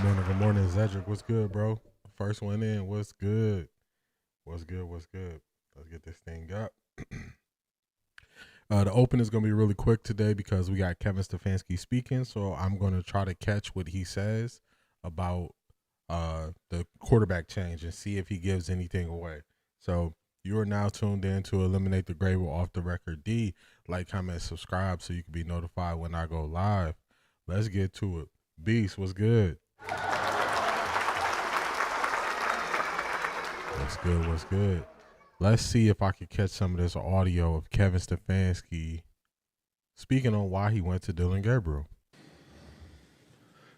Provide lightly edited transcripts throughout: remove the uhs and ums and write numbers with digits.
Good morning, Zedric. What's good, bro? First one in. What's good? What's good? What's good? Let's get this thing up. The open is going to be really quick today because we got Kevin Stefanski speaking. So I'm going to try to catch what he says about the quarterback change and see if he gives anything away. So you are now tuned in to Eliminate the Gray with Offtharecorddee. Like, comment, subscribe so you can be notified when I go live. Let's get to it. Beast, what's good? What's good? What's good? Let's see if I can catch some of this audio of Kevin Stefanski speaking on why he went to Dillon Gabriel.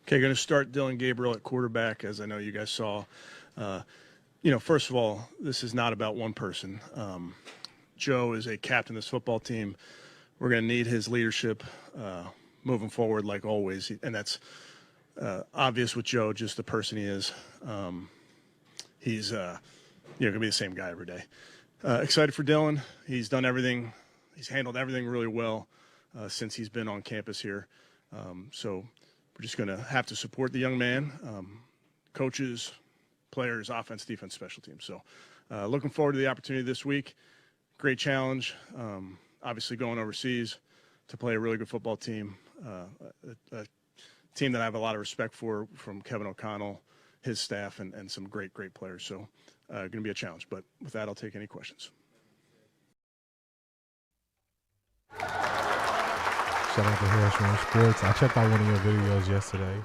Okay, going to start Dillon Gabriel at quarterback, as I know you guys saw. First of all, this is not about one person. Joe is a captain of this football team. We're going to need his leadership moving forward, like always, and that's obvious with Joe, just the person he is. He's going to be the same guy every day. Excited for Dillon. He's done everything. He's handled everything really well since he's been on campus here. So we're just going to have to support the young man, coaches, players, offense, defense, special teams. So looking forward to the opportunity this week. Great challenge. Obviously going overseas to play a really good football team, a team that I have a lot of respect for from Kevin O'Connell, his staff, and some great players. So going to be a challenge. But with that, I'll take any questions. Shout out to Harris Run Sports. I checked out one of your videos yesterday.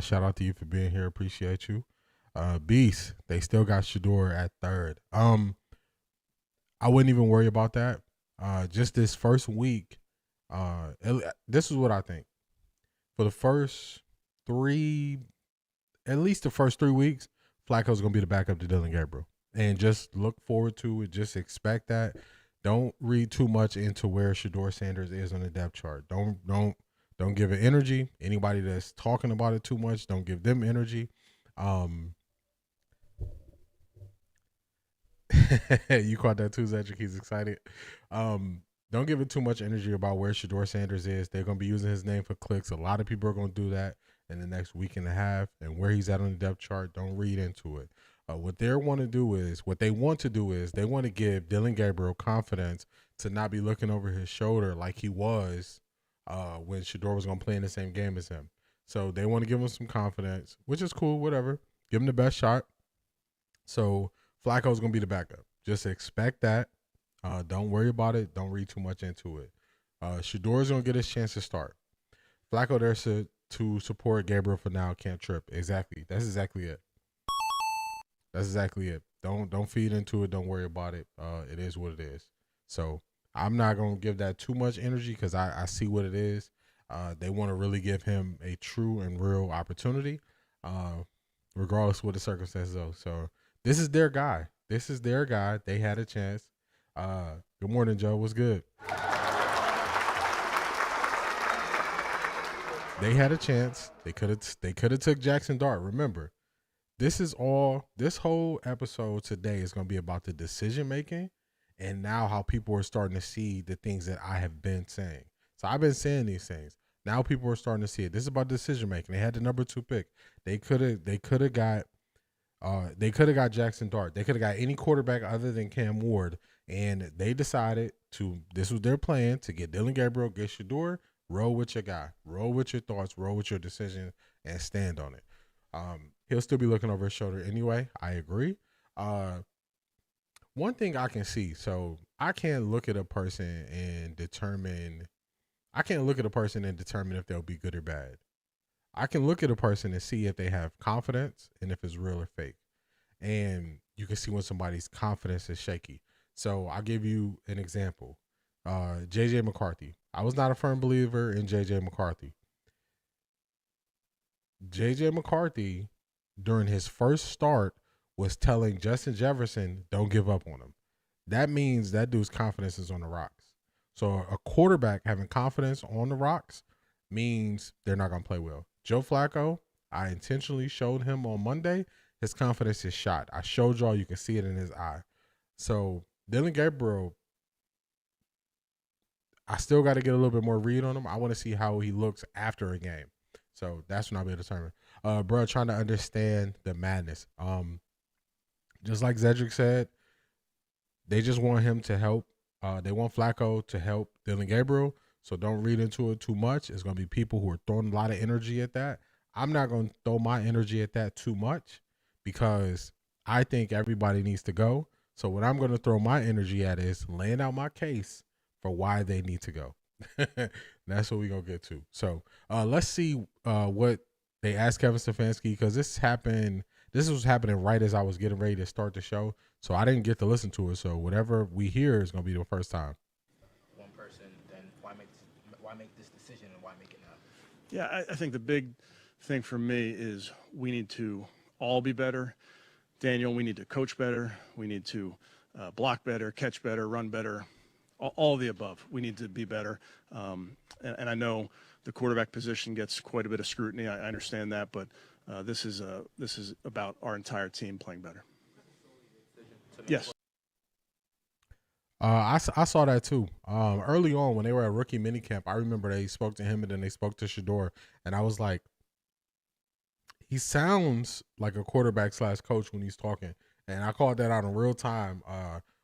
Shout out to you for being here. Appreciate you. Beast, they still got Shedeur at third. I wouldn't even worry about that. Just this first week, this is what I think. For the first at least the first 3 weeks, Flacco's going to be the backup to Dillon Gabriel. And just look forward to it. Just expect that. Don't read too much into where Shedeur Sanders is on the depth chart. Don't give it energy. Anybody that's talking about it too much, don't give them energy. You caught that too, Zedric. He's excited. Don't give it too much energy about where Shedeur Sanders is. They're going to be using his name for clicks. A lot of people are going to do that in the next week and a half. And where he's at on the depth chart, don't read into it. What they want to do is they want to give Dillon Gabriel confidence to not be looking over his shoulder like he was when Shedeur was going to play in the same game as him. So they want to give him some confidence, which is cool, whatever. Give him the best shot. So Flacco's going to be the backup. Just expect that. Don't worry about it. Don't read too much into it. Shedeur's going to get his chance to start. Flacco there to support Gabriel for now. Can't trip. Exactly. That's exactly it. Don't feed into it. Don't worry about it. It is what it is. So I'm not going to give that too much energy because I see what it is. They want to really give him a true and real opportunity, regardless of what the circumstances are. So this is their guy. They had a chance. Good morning, Joe. What's good? They had a chance. They could have took Jackson Dart. Remember, this whole episode today is going to be about the decision making and now how people are starting to see the things that I have been saying. So I've been saying these things. Now people are starting to see it. This is about decision making. They had the number 2 pick. They could have got Jackson Dart. They could have got any quarterback other than Cam Ward. And they decided this was their plan, to get Dillon Gabriel, get Shedeur, roll with your guy, roll with your thoughts, roll with your decision, and stand on it. He'll still be looking over his shoulder anyway. I agree. One thing I can see, so I can't look at a person and determine if they'll be good or bad. I can look at a person and see if they have confidence and if it's real or fake. And you can see when somebody's confidence is shaky. So I'll give you an example. J.J. McCarthy. I was not a firm believer in J.J. McCarthy. J.J. McCarthy, during his first start, was telling Justin Jefferson, don't give up on him. That means that dude's confidence is on the rocks. So a quarterback having confidence on the rocks means they're not going to play well. Joe Flacco, I intentionally showed him on Monday, his confidence is shot. I showed y'all, you can see it in his eye. So Dillon Gabriel, I still got to get a little bit more read on him. I want to see how he looks after a game. So that's when I'll be able to determine. bro, trying to understand the madness. Just like Zedric said, they just want him to help. They want Flacco to help Dillon Gabriel. So don't read into it too much. It's going to be people who are throwing a lot of energy at that. I'm not going to throw my energy at that too much because I think everybody needs to go. So what I'm going to throw my energy at is laying out my case for why they need to go. That's what we're going to get to. So let's see what they asked Kevin Stefanski, because this happened. This was happening right as I was getting ready to start the show. So I didn't get to listen to it. So whatever we hear is going to be the first time. One person, then why make this decision and why make it now? Yeah, I think the big thing for me is we need to all be better. Daniel, we need to coach better. We need to block better, catch better, run better, all the above. We need to be better. And I know the quarterback position gets quite a bit of scrutiny. I understand that, but this is about our entire team playing better. Yes. I saw that too. Early on when they were at rookie minicamp, I remember they spoke to him and then they spoke to Shedeur, and I was like, he sounds like a quarterback / coach when he's talking, and I called that out in real time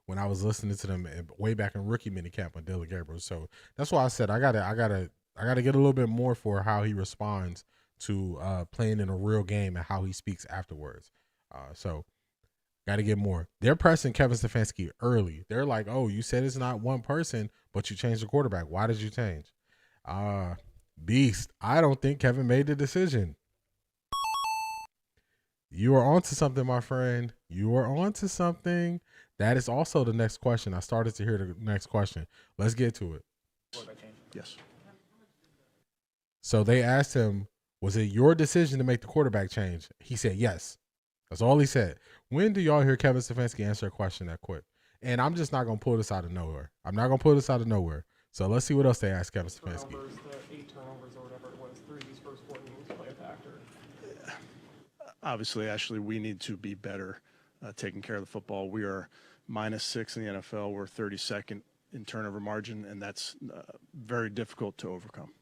when I was listening to them way back in rookie minicamp on Dillon Gabriel. So that's why I said I gotta get a little bit more for how he responds to playing in a real game and how he speaks afterwards. So got to get more. They're pressing Kevin Stefanski early. They're like, oh, you said it's not one person, but you changed the quarterback. Why did you change? Beast, I don't think Kevin made the decision. You are onto something, my friend. You are onto something. That is also the next question. I started to hear the next question. Let's get to it. Yes. So they asked him, was it your decision to make the quarterback change? He said yes. That's all he said. When do y'all hear Kevin Stefanski answer a question that quick? And I'm just not going to pull this out of nowhere. So let's see what else they asked Kevin Stefanski. The 8 turnovers or whatever it was through these first 4 games play a factor. Obviously, Ashley, we need to be better taking care of the football. We are -6 in the NFL. We're 32nd in turnover margin, and that's very difficult to overcome.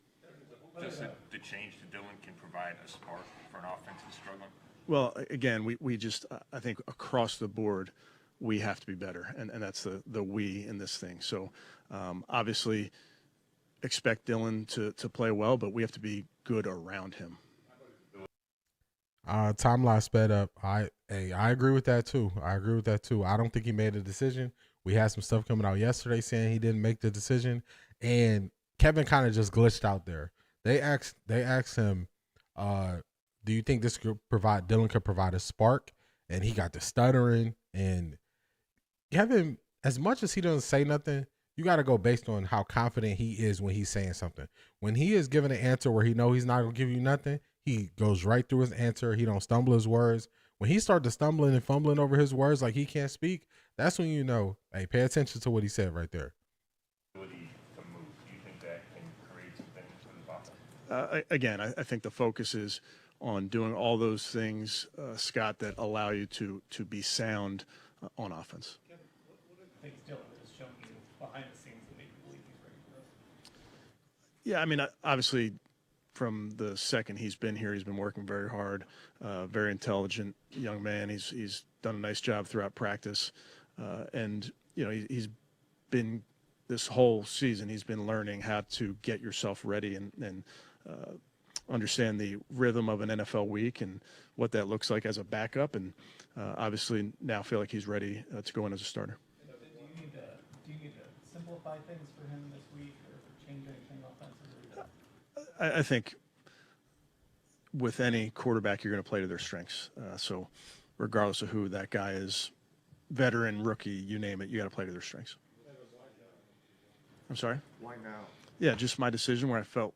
Just the change to Dillon can provide a spark for an offense that's struggling? Well, again, we just I think across the board we have to be better, and that's the we in this thing. So obviously expect Dillon to play well, but we have to be good around him. Timeline sped up. I agree with that too. I don't think he made a decision. We had some stuff coming out yesterday saying he didn't make the decision, and Kevin kind of just glitched out there. They asked him, do you think Dillon could provide a spark? And he got the stuttering. And Kevin, as much as he doesn't say nothing, you got to go based on how confident he is when he's saying something. When he is giving an answer where he knows he's not going to give you nothing, he goes right through his answer. He don't stumble his words. When he starts to stumbling and fumbling over his words like he can't speak, that's when you know, hey, pay attention to what he said right there. Again, I think the focus is on doing all those things, Scott, that allow you to be sound on offense. Kevin, what are the things Dillon has shown you behind the scenes that make you believe he's ready for this? Yeah, I mean, obviously, from the second he's been here, he's been working very hard, very intelligent young man. He's done a nice job throughout practice, and you know he's been this whole season. He's been learning how to get yourself ready and understand the rhythm of an NFL week and what that looks like as a backup, and obviously now feel like he's ready to go in as a starter. Do you need to simplify things for him this week, or change anything offensively? I think with any quarterback, you're going to play to their strengths. So regardless of who that guy is, veteran, rookie, you name it, you got to play to their strengths. I'm sorry? Why now? Yeah, just my decision where I felt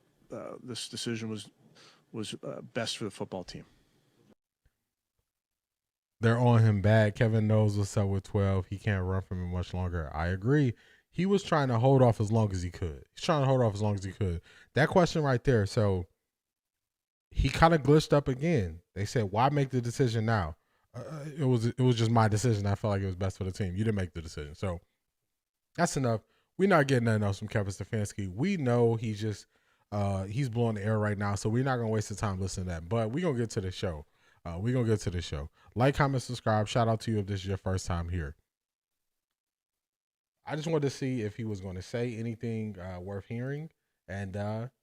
this decision was best for the football team. They're on him bad. Kevin knows what's up with 12. He can't run from him much longer. I agree. He was trying to hold off as long as he could. That question right there. So he kind of glitched up again. They said, why make the decision now? It was just my decision. I felt like it was best for the team. You didn't make the decision. So that's enough. We're not getting nothing else from Kevin Stefanski. We know he's just He's blowing the air right now, so we're not gonna waste the time listening to that. But we're gonna get to the show. Like, comment, subscribe. Shout out to you if this is your first time here. I just wanted to see if he was going to say anything worth hearing, and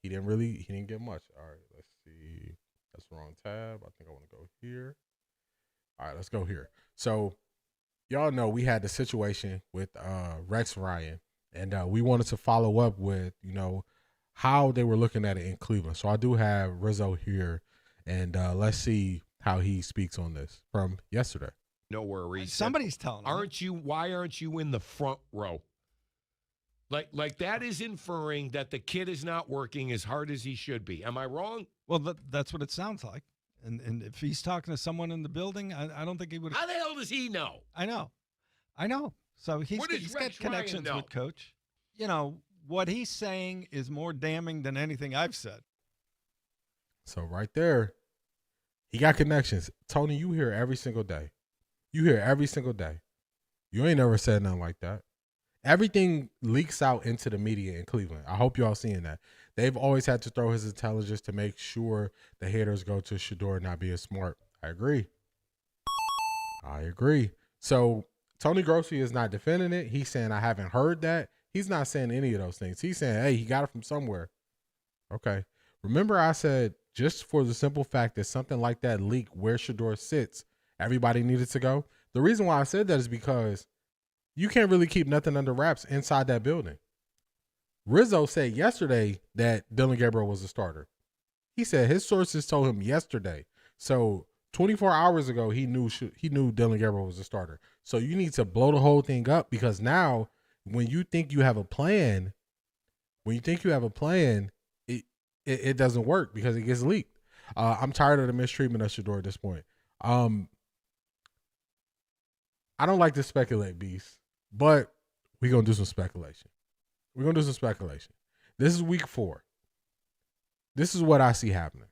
he didn't get much. All right, let's see. That's the wrong tab. I think I want to go here. All right, let's go here. So y'all know we had the situation with Rex Ryan, and we wanted to follow up with, how they were looking at it in Cleveland. So I do have Rizzo here, and let's see how he speaks on this from yesterday. No worries. Somebody's telling him. Why aren't you in the front row? Like that is inferring that the kid is not working as hard as he should be. Am I wrong? Well, that's what it sounds like. And if he's talking to someone in the building, I don't think he would. How the hell does he know? I know. So he's got connections with Coach. What he's saying is more damning than anything I've said. So right there, he got connections. Tony, you hear every single day. You ain't never said nothing like that. Everything leaks out into the media in Cleveland. I hope y'all seeing that. They've always had to throw his intelligence to make sure the haters go to Shedeur not being smart. I agree. So Tony Grossi is not defending it. He's saying, I haven't heard that. He's not saying any of those things. He's saying, hey, he got it from somewhere. Okay. Remember I said, just for the simple fact that something like that leaked where Shedeur sits, everybody needed to go. The reason why I said that is because you can't really keep nothing under wraps inside that building. Rizzo said yesterday that Dillon Gabriel was a starter. He said his sources told him yesterday. So 24 hours ago, he knew Dillon Gabriel was a starter. So you need to blow the whole thing up, because now when you think you have a plan, it doesn't work because it gets leaked. I'm tired of the mistreatment of Shedeur at this point. I don't like to speculate, Beast, but we're going to do some speculation. This is week 4. This is what I see happening.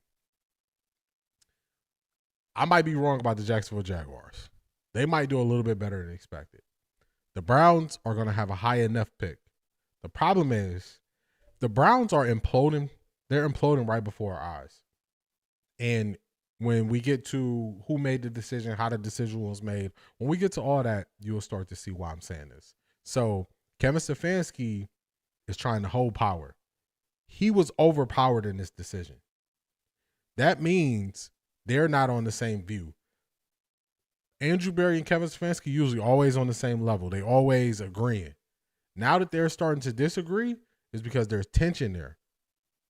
I might be wrong about the Jacksonville Jaguars. They might do a little bit better than expected. The Browns are going to have a high enough pick. The problem is the Browns are imploding. They're imploding right before our eyes. And when we get to who made the decision, how the decision was made, when we get to all that, you'll start to see why I'm saying this. So Kevin Stefanski is trying to hold power. He was overpowered in this decision. That means they're not on the same view. Andrew Berry and Kevin Stefanski usually always on the same level. They always agreeing. Now that they're starting to disagree is because there's tension there.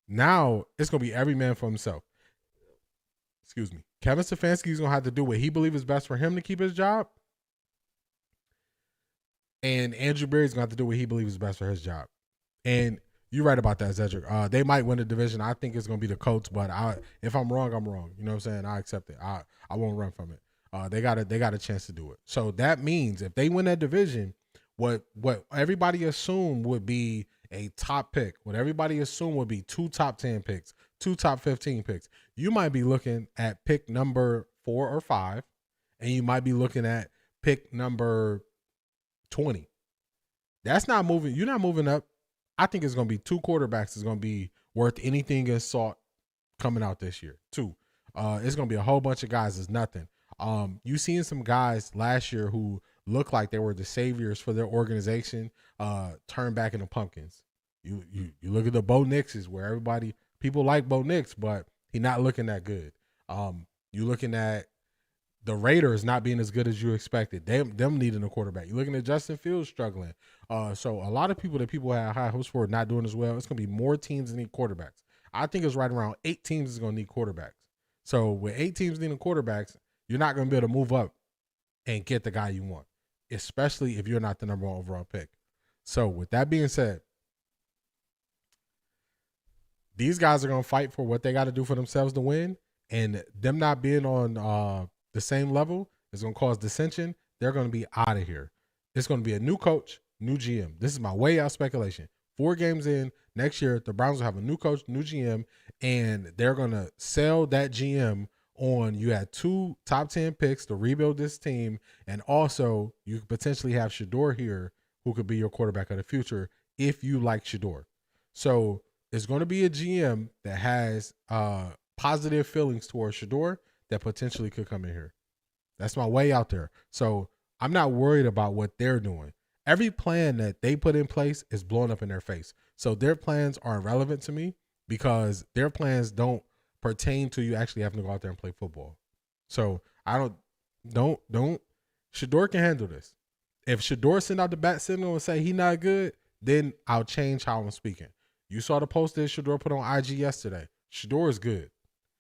Now it's going to be every man for himself. Excuse me. Kevin Stefanski is going to have to do what he believes is best for him to keep his job. And Andrew Berry is going to have to do what he believes is best for his job. And you're right about that, Zedric. They might win the division. I think it's going to be the Colts, but if I'm wrong, I'm wrong. You know what I'm saying? I accept it. I won't run from it. They got a chance to do it. So that means if they win that division, what everybody assumed would be a top pick, what everybody assumed would be 2 top 10 picks, 2 top 15 picks, you might be looking at pick number 4 or 5, and you might be looking at pick number 20. That's not moving. You're not moving up. I think it's going to be 2 quarterbacks is going to be worth anything in salt coming out this year. 2. It's going to be a whole bunch of guys. It's nothing. You seen some guys last year who looked like they were the saviors for their organization turn back into pumpkins. You look at the Bo Nixes where people like Bo Nix, but he not looking that good. You looking at the Raiders not being as good as you expected. Them needing a quarterback. You're looking at Justin Fields struggling. So a lot of people that people had high hopes for not doing as well. It's going to be more teams that need quarterbacks. I think it's right around 8 teams is going to need quarterbacks. So with 8 teams needing quarterbacks, you're not going to be able to move up and get the guy you want, especially if you're not the number 1 overall pick. So with that being said, these guys are going to fight for what they got to do for themselves to win, and them not being on the same level is going to cause dissension. They're going to be out of here. It's going to be a new coach, new GM. This is my way out speculation. 4 games in next year, the Browns will have a new coach, new GM, and they're going to sell that GM on you had 2 top 10 picks to rebuild this team, and also you could potentially have Shedeur here who could be your quarterback of the future if you like Shedeur. So it's going to be a GM that has positive feelings towards Shedeur that potentially could come in here. That's my way out there. So I'm not worried about what they're doing. Every plan that they put in place is blowing up in their face. So their plans are irrelevant to me because their plans don't pertain to you actually having to go out there and play football. So I don't Shedeur can handle this. If Shedeur send out the bat signal and say he not good, then I'll change how I'm speaking. You saw the post that Shedeur put on IG yesterday. Shedeur is good.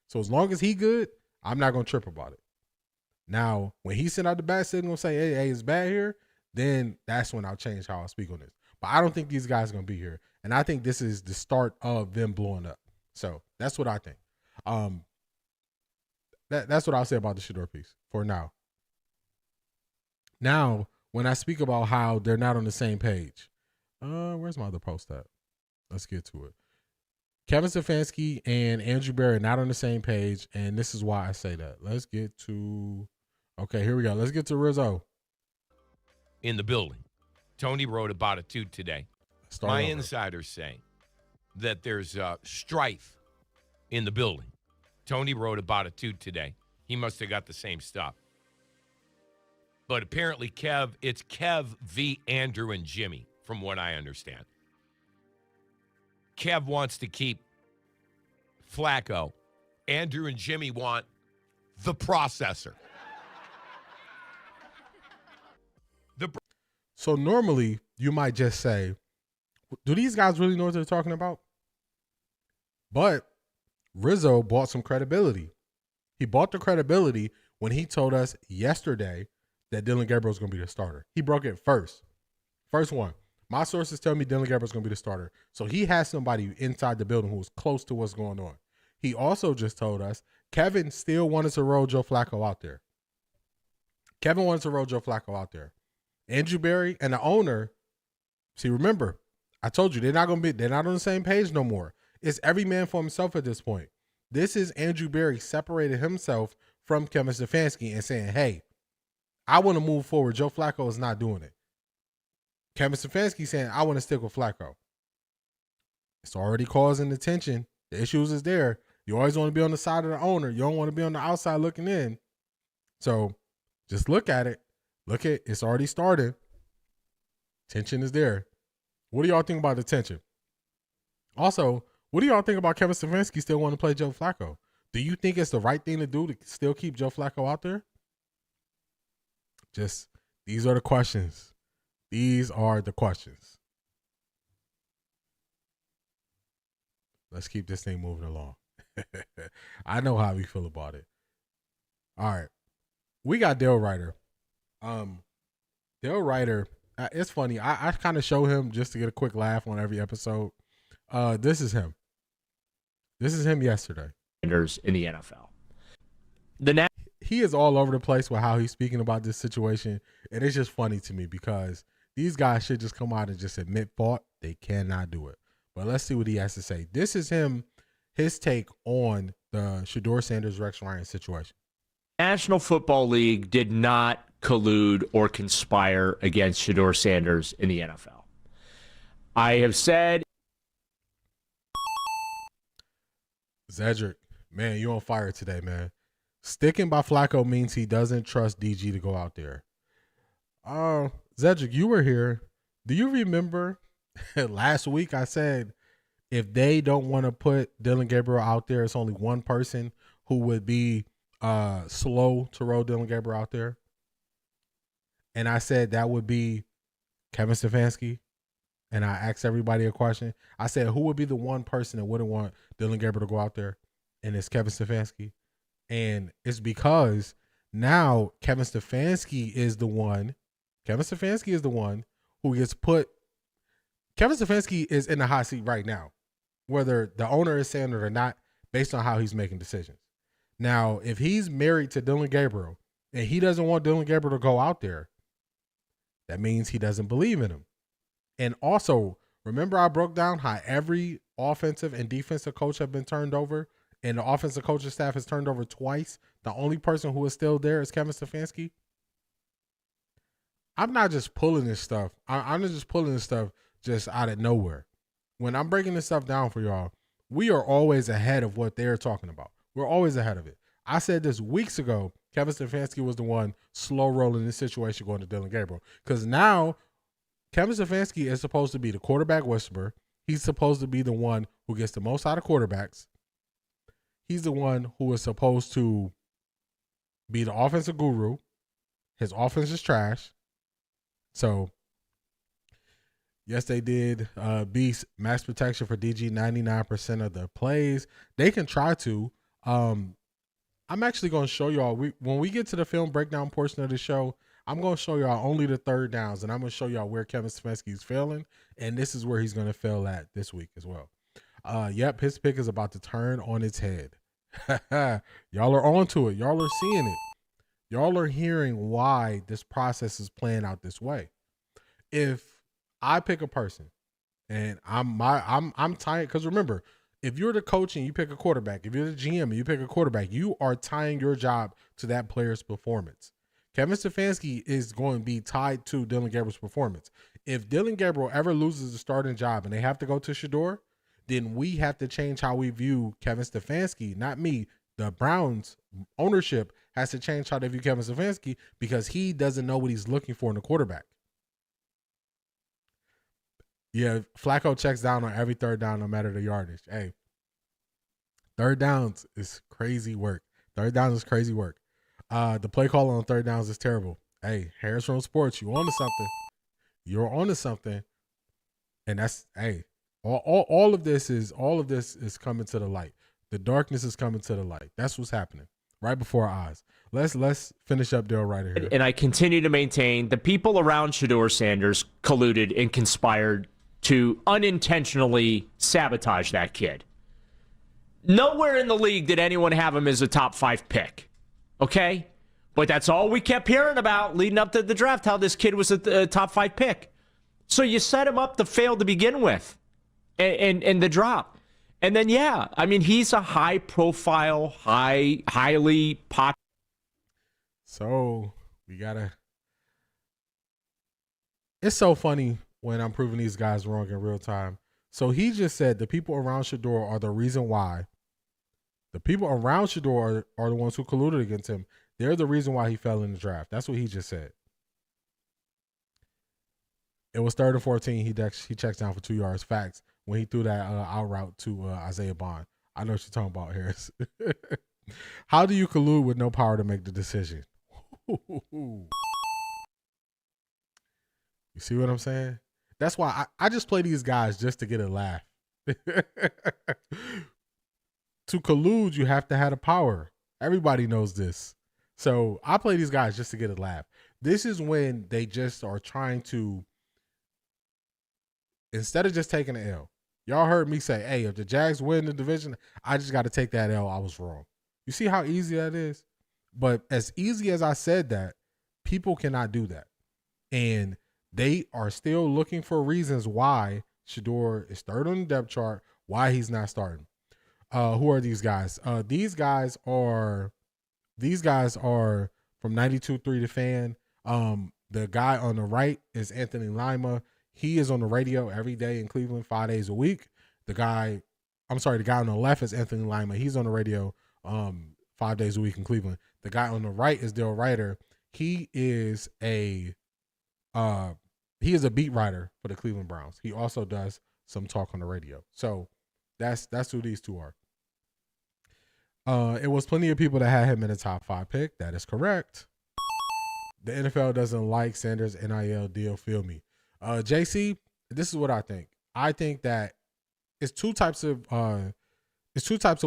So as long as he good, I'm not going to trip about it. Now, when he sent out the bat signal and say, hey, it's bad here, then that's when I'll change how I speak on this. But I don't think these guys are going to be here. And I think this is the start of them blowing up. So that's what I think. That's what I'll say about the Shedeur piece for now. Now, when I speak about how they're not on the same page, where's my other post at? Let's get to it. Kevin Stefanski and Andrew Berry are not on the same page, and this is why I say that. Let's get to, okay, here we go. Let's get to Rizzo. In the building. Tony wrote about it too today. My insiders say that there's strife in the building. Tony wrote about it too today. He must have got the same stuff. But apparently, it's Kev v. Andrew and Jimmy, from what I understand. Kev wants to keep Flacco. Andrew and Jimmy want the processor. So normally, you might just say, do these guys really know what they're talking about? But Rizzo bought some credibility. He bought the credibility when he told us yesterday that Dillon Gabriel is going to be the starter. He broke it first. First one. My sources tell me Dillon Gabriel is going to be the starter. So he has somebody inside the building who was close to what's going on. He also just told us Kevin still wanted to roll Joe Flacco out there. Kevin wanted to roll Joe Flacco out there. Andrew Berry and the owner, see, remember, I told you they're not on the same page no more. It's every man for himself at this point. This is Andrew Berry separated himself from Kevin Stefanski and saying, hey, I want to move forward. Joe Flacco is not doing it. Kevin Stefanski saying, I want to stick with Flacco. It's already causing the tension. The issues is there. You always want to be on the side of the owner. You don't want to be on the outside looking in. So just look at it. Look at it's already started. Tension is there. What do y'all think about the tension? Also, what do y'all think about Kevin Stefanski still wanting to play Joe Flacco? Do you think it's the right thing to do to still keep Joe Flacco out there? Just, these are the questions. These are the questions. Let's keep this thing moving along. I know how we feel about it. All right. We got Dale Ryder. Dale Ryder, it's funny. I kind of show him just to get a quick laugh on every episode. This is him. This is him yesterday. In the NFL. He is all over the place with how he's speaking about this situation. And it's just funny to me because these guys should just come out and just admit fault. They cannot do it. But let's see what he has to say. This is him, his take on the Shedeur Sanders-Rex Ryan situation. National Football League did not collude or conspire against Shedeur Sanders in the NFL. I have said. Zedric, man, you on fire today, man. Sticking by Flacco means he doesn't trust DG to go out there. Zedric, you were here. Do you remember last week I said if they don't want to put Dillon Gabriel out there, it's only one person who would be slow to roll Dillon Gabriel out there? And I said that would be Kevin Stefanski. And I asked everybody a question. I said, who would be the one person that wouldn't want Dillon Gabriel to go out there? And it's Kevin Stefanski. And it's because now Kevin Stefanski is the one who gets put. Kevin Stefanski is in the hot seat right now, whether the owner is saying it or not, based on how he's making decisions. Now, if he's married to Dillon Gabriel and he doesn't want Dillon Gabriel to go out there, that means he doesn't believe in him. And also, remember I broke down how every offensive and defensive coach have been turned over, and the offensive coaching staff has turned over twice. The only person who is still there is Kevin Stefanski. I'm not just pulling this stuff. I'm not just pulling this stuff just out of nowhere. when I'm breaking this stuff down for y'all, we are always ahead of what they're talking about. We're always ahead of it. I said this weeks ago. Kevin Stefanski was the one slow rolling this situation going to Dillon Gabriel. Because now Kevin Stefanski is supposed to be the quarterback whisperer. He's supposed to be the one who gets the most out of quarterbacks. He's the one who is supposed to be the offensive guru. His offense is trash. So, yes, they did beast max protection for DG 99% of the plays. They can try to. I'm actually going to show y'all. When we get to the film breakdown portion of the show, I'm going to show y'all only the third downs, and I'm going to show y'all where Kevin Stefanski is failing, and this is where he's going to fail at this week as well. Yep, his pick is about to turn on its head. Y'all are on to it. Y'all are seeing it. Y'all are hearing why this process is playing out this way. If I pick a person, and I'm tired, because remember, if you're the coach and you pick a quarterback, if you're the GM and you pick a quarterback, you are tying your job to that player's performance. Kevin Stefanski is going to be tied to Dillon Gabriel's performance. If Dillon Gabriel ever loses the starting job and they have to go to Shedeur, then we have to change how we view Kevin Stefanski, not me. The Browns ownership has to change how they view Kevin Stefanski because he doesn't know what he's looking for in a quarterback. Yeah, Flacco checks down on every third down, no matter the yardage. Hey, third downs is crazy work. Third downs is crazy work. The play call on third downs is terrible. Hey, Harris from Sports, you onto something. You're onto something, and that's all of this is coming to the light. The darkness is coming to the light. That's what's happening right before our eyes. Let's finish up Dale right here. And I continue to maintain the people around Shedeur Sanders colluded and conspired to unintentionally sabotage that kid. Nowhere in the league did anyone have him as a top 5 pick. Okay? But that's all we kept hearing about leading up to the draft, how this kid was a top 5 pick. So you set him up to fail to begin with and the drop. And then, yeah, I mean, he's a high-profile, highly popular. So we got to – it's so funny when I'm proving these guys wrong in real time. So he just said the people around Shedeur are the reason why. The people around Shedeur are the ones who colluded against him. They're the reason why he fell in the draft. That's what he just said. It was 3rd and 14. He checks down for 2 yards. Facts. When he threw that out route to Isaiah Bond. I know what you're talking about, Harris. How do you collude with no power to make the decision? You see what I'm saying? That's why I just play these guys just to get a laugh. To collude, you have to have the power. Everybody knows this. So I play these guys just to get a laugh. This is when they just are trying to, instead of just taking an L, y'all heard me say, hey, if the Jags win the division, I just got to take that L. I was wrong. You see how easy that is? But as easy as I said that, people cannot do that. And they are still looking for reasons why Shedeur is 3rd on the depth chart, why he's not starting. Who are these guys? These guys are from 92.3 The Fan. The guy on the right is Anthony Lima. He is on the radio every day in Cleveland, 5 days a week. The guy on the left is Anthony Lima. He's on the radio 5 days a week in Cleveland. The guy on the right is Dale Ryder. He is a beat writer for the Cleveland Browns. He also does some talk on the radio. So that's who these two are. It was plenty of people that had him in the top 5 pick. That is correct. The NFL doesn't like Sanders' NIL deal. Feel me. JC, this is what I think. I think that it's two types of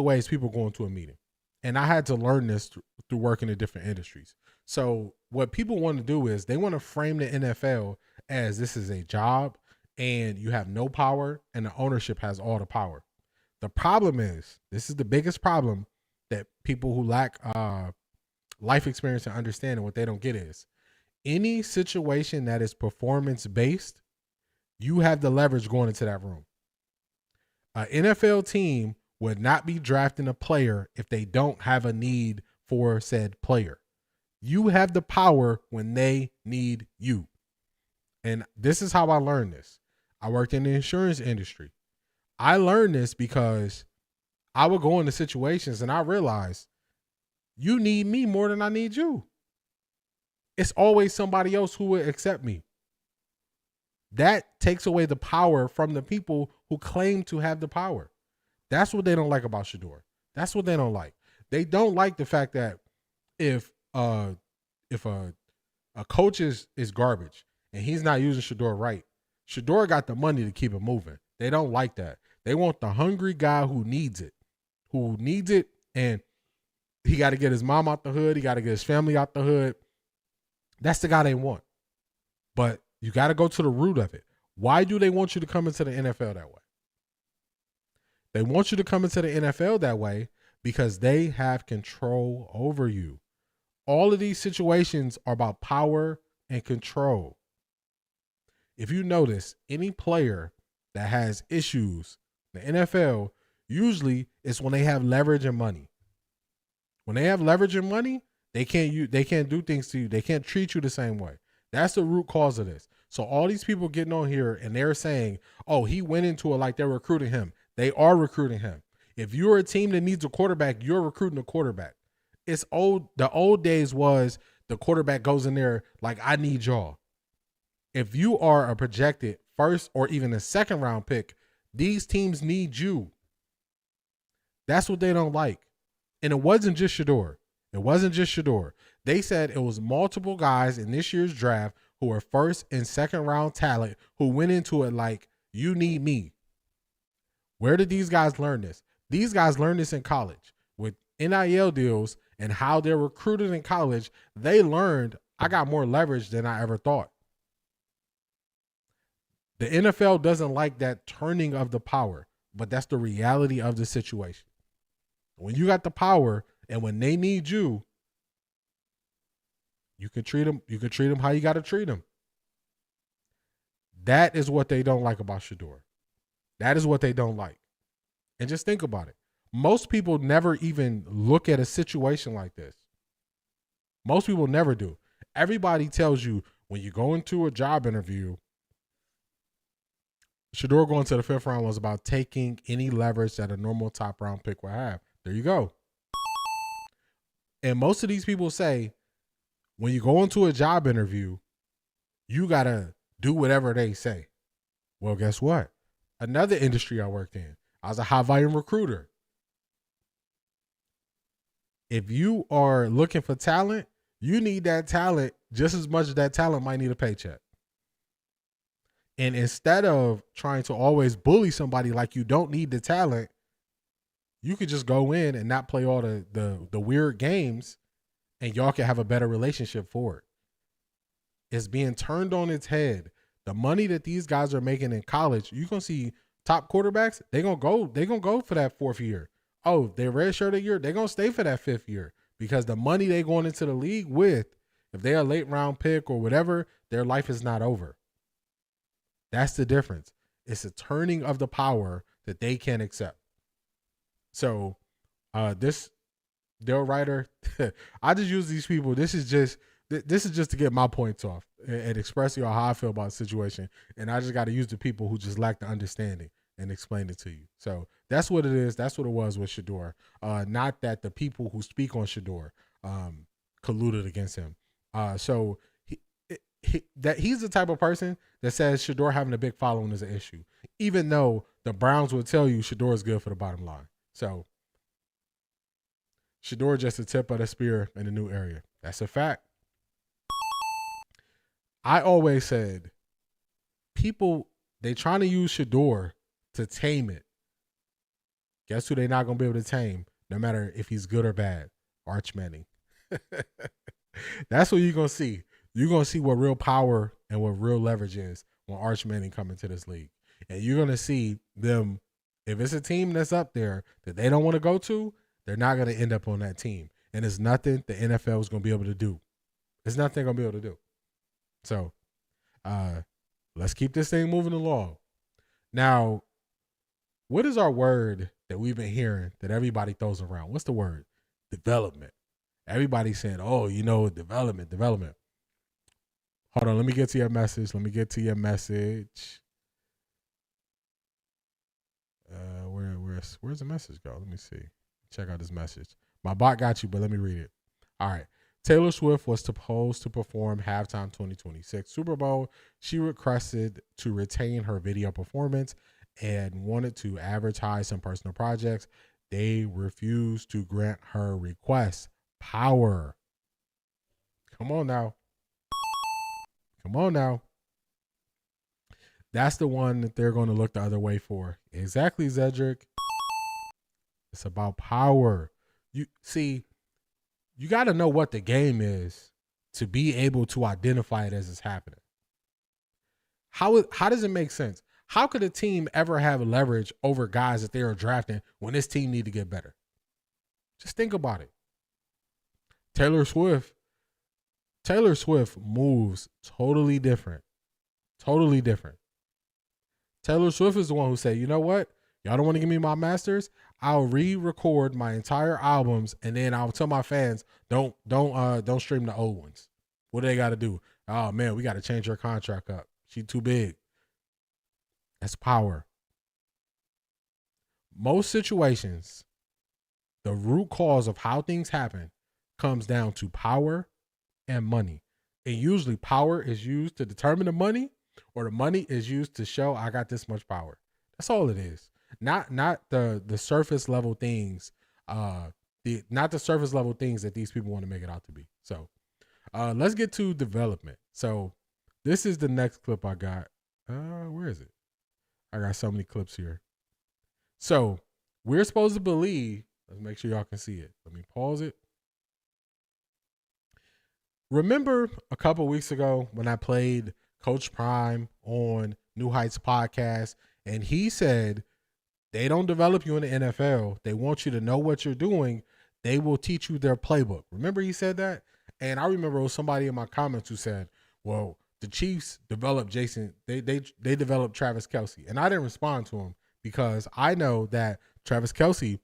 ways people go into a meeting. And I had to learn this through working in different industries. So what people want to do is they want to frame the NFL as this is a job and you have no power and the ownership has all the power. The problem is, this is the biggest problem that people who lack life experience and understanding, what they don't get is, any situation that is performance-based, you have the leverage going into that room. An NFL team would not be drafting a player if they don't have a need for said player. You have the power when they need you. And this is how I learned this. I worked in the insurance industry. I learned this because I would go into situations and I realized you need me more than I need you. It's always somebody else who would accept me. That takes away the power from the people who claim to have the power. That's what they don't like about Shedeur. That's what they don't like. They don't like the fact that if a coach is garbage and he's not using Shedeur right, Shedeur got the money to keep it moving. They don't like that. They want the hungry guy who needs it, and he got to get his mom out the hood. He got to get his family out the hood. That's the guy they want. But you got to go to the root of it. Why do they want you to come into the NFL that way? They want you to come into the NFL that way because they have control over you. All of these situations are about power and control. If you notice, any player that has issues in the NFL, usually it's when they have leverage and money. When they have leverage and money, they can't do things to you. They can't treat you the same way. That's the root cause of this. So all these people getting on here and they're saying, oh, he went into it like they're recruiting him. They are recruiting him. If you're a team that needs a quarterback, you're recruiting a quarterback. It's old. The old days was the quarterback goes in there like, I need y'all. If you are a projected first or even a second round pick, these teams need you. That's what they don't like. And it wasn't just Shedeur. They said it was multiple guys in this year's draft who were first and second round talent who went into it like, you need me. Where did these guys learn this? These guys learned this in college with NIL deals and how they're recruited in college. They learned I got more leverage than I ever thought. The NFL doesn't like that turning of the power, but that's the reality of the situation. When you got the power and when they need you, you can treat them. You can treat them how you got to treat them. That is what they don't like about Shedeur. That is what they don't like. And just think about it. Most people never even look at a situation like this. Most people never do. Everybody tells you when you go into a job interview, Shedeur going to the 5th round was about taking any leverage that a normal top round pick would have. There you go. And most of these people say, when you go into a job interview, you got to do whatever they say. Well, guess what? Another industry I worked in, I was a high volume recruiter. If you are looking for talent, you need that talent just as much as that talent might need a paycheck. And instead of trying to always bully somebody like you don't need the talent, you could just go in and not play all the weird games and y'all can have a better relationship for it. It's being turned on its head. The money that these guys are making in college, you're gonna see top quarterbacks, they're gonna go for that 4th year. Oh, they redshirt a year, they're gonna stay for that 5th year because the money they going into the league with, if they're a late round pick or whatever, their life is not over. That's the difference. It's a turning of the power that they can't accept. So this Dale Ryder, I just use these people. This is just to get my points off and express how I feel about the situation. And I just got to use the people who just lack the understanding and explain it to you. So that's what it is. That's what it was with Shedeur. Not that the people who speak on Shedeur colluded against him. So he's the type of person that says Shedeur having a big following is an issue, even though the Browns will tell you Shedeur is good for the bottom line. So Shedeur just a tip of the spear in a new area. That's a fact. I always said people, they trying to use Shedeur to tame it. Guess who they not going to be able to tame, no matter if he's good or bad? Arch Manning. That's what you're going to see. You're going to see what real power and what real leverage is when Arch Manning come into this league. And you're going to see them, if it's a team that's up there that they don't want to go to, they're not going to end up on that team. And it's nothing the NFL is going to be able to do. It's nothing they're going to be able to do. So let's keep this thing moving along. Now, what is our word that we've been hearing that everybody throws around? What's the word? Development. Everybody's saying, oh, development. Hold on, let me get to your message. this. Where's the message go? Let me see. Check out this message. My bot got you, but let me read it. All right. Taylor Swift was supposed to perform halftime 2026 Super Bowl. She requested to retain her video performance and wanted to advertise some personal projects. They refused to grant her request. Power. Come on now. Come on now. That's the one that they're going to look the other way for. Exactly, Zedric. It's about power. You see, you got to know what the game is to be able to identify it as it's happening. How does it make sense? How could a team ever have leverage over guys that they are drafting when this team need to get better? Just think about it. Taylor Swift moves totally different. Totally different. Taylor Swift is the one who said, you know what? Y'all don't want to give me my masters? I'll re-record my entire albums and then I'll tell my fans, don't stream the old ones. What do they got to do? Oh man, we got to change her contract up. She too big. That's power. Most situations, the root cause of how things happen comes down to power and money. And usually power is used to determine the money, or the money is used to show I got this much power. That's all it is. Not the surface level things, not the surface level things that these people want to make it out to be. So let's get to development. So this is the next clip I got. Where is it? I got so many clips here. So we're supposed to believe, let's make sure y'all can see it. Let me pause it. Remember a couple weeks ago when I played Coach Prime on New Heights podcast, and he said, they don't develop you in the NFL. They want you to know what you're doing. They will teach you their playbook. Remember he said that? And I remember it was somebody in my comments who said, well, the Chiefs developed Jason. They developed Travis Kelce. And I didn't respond to him because I know that Travis Kelce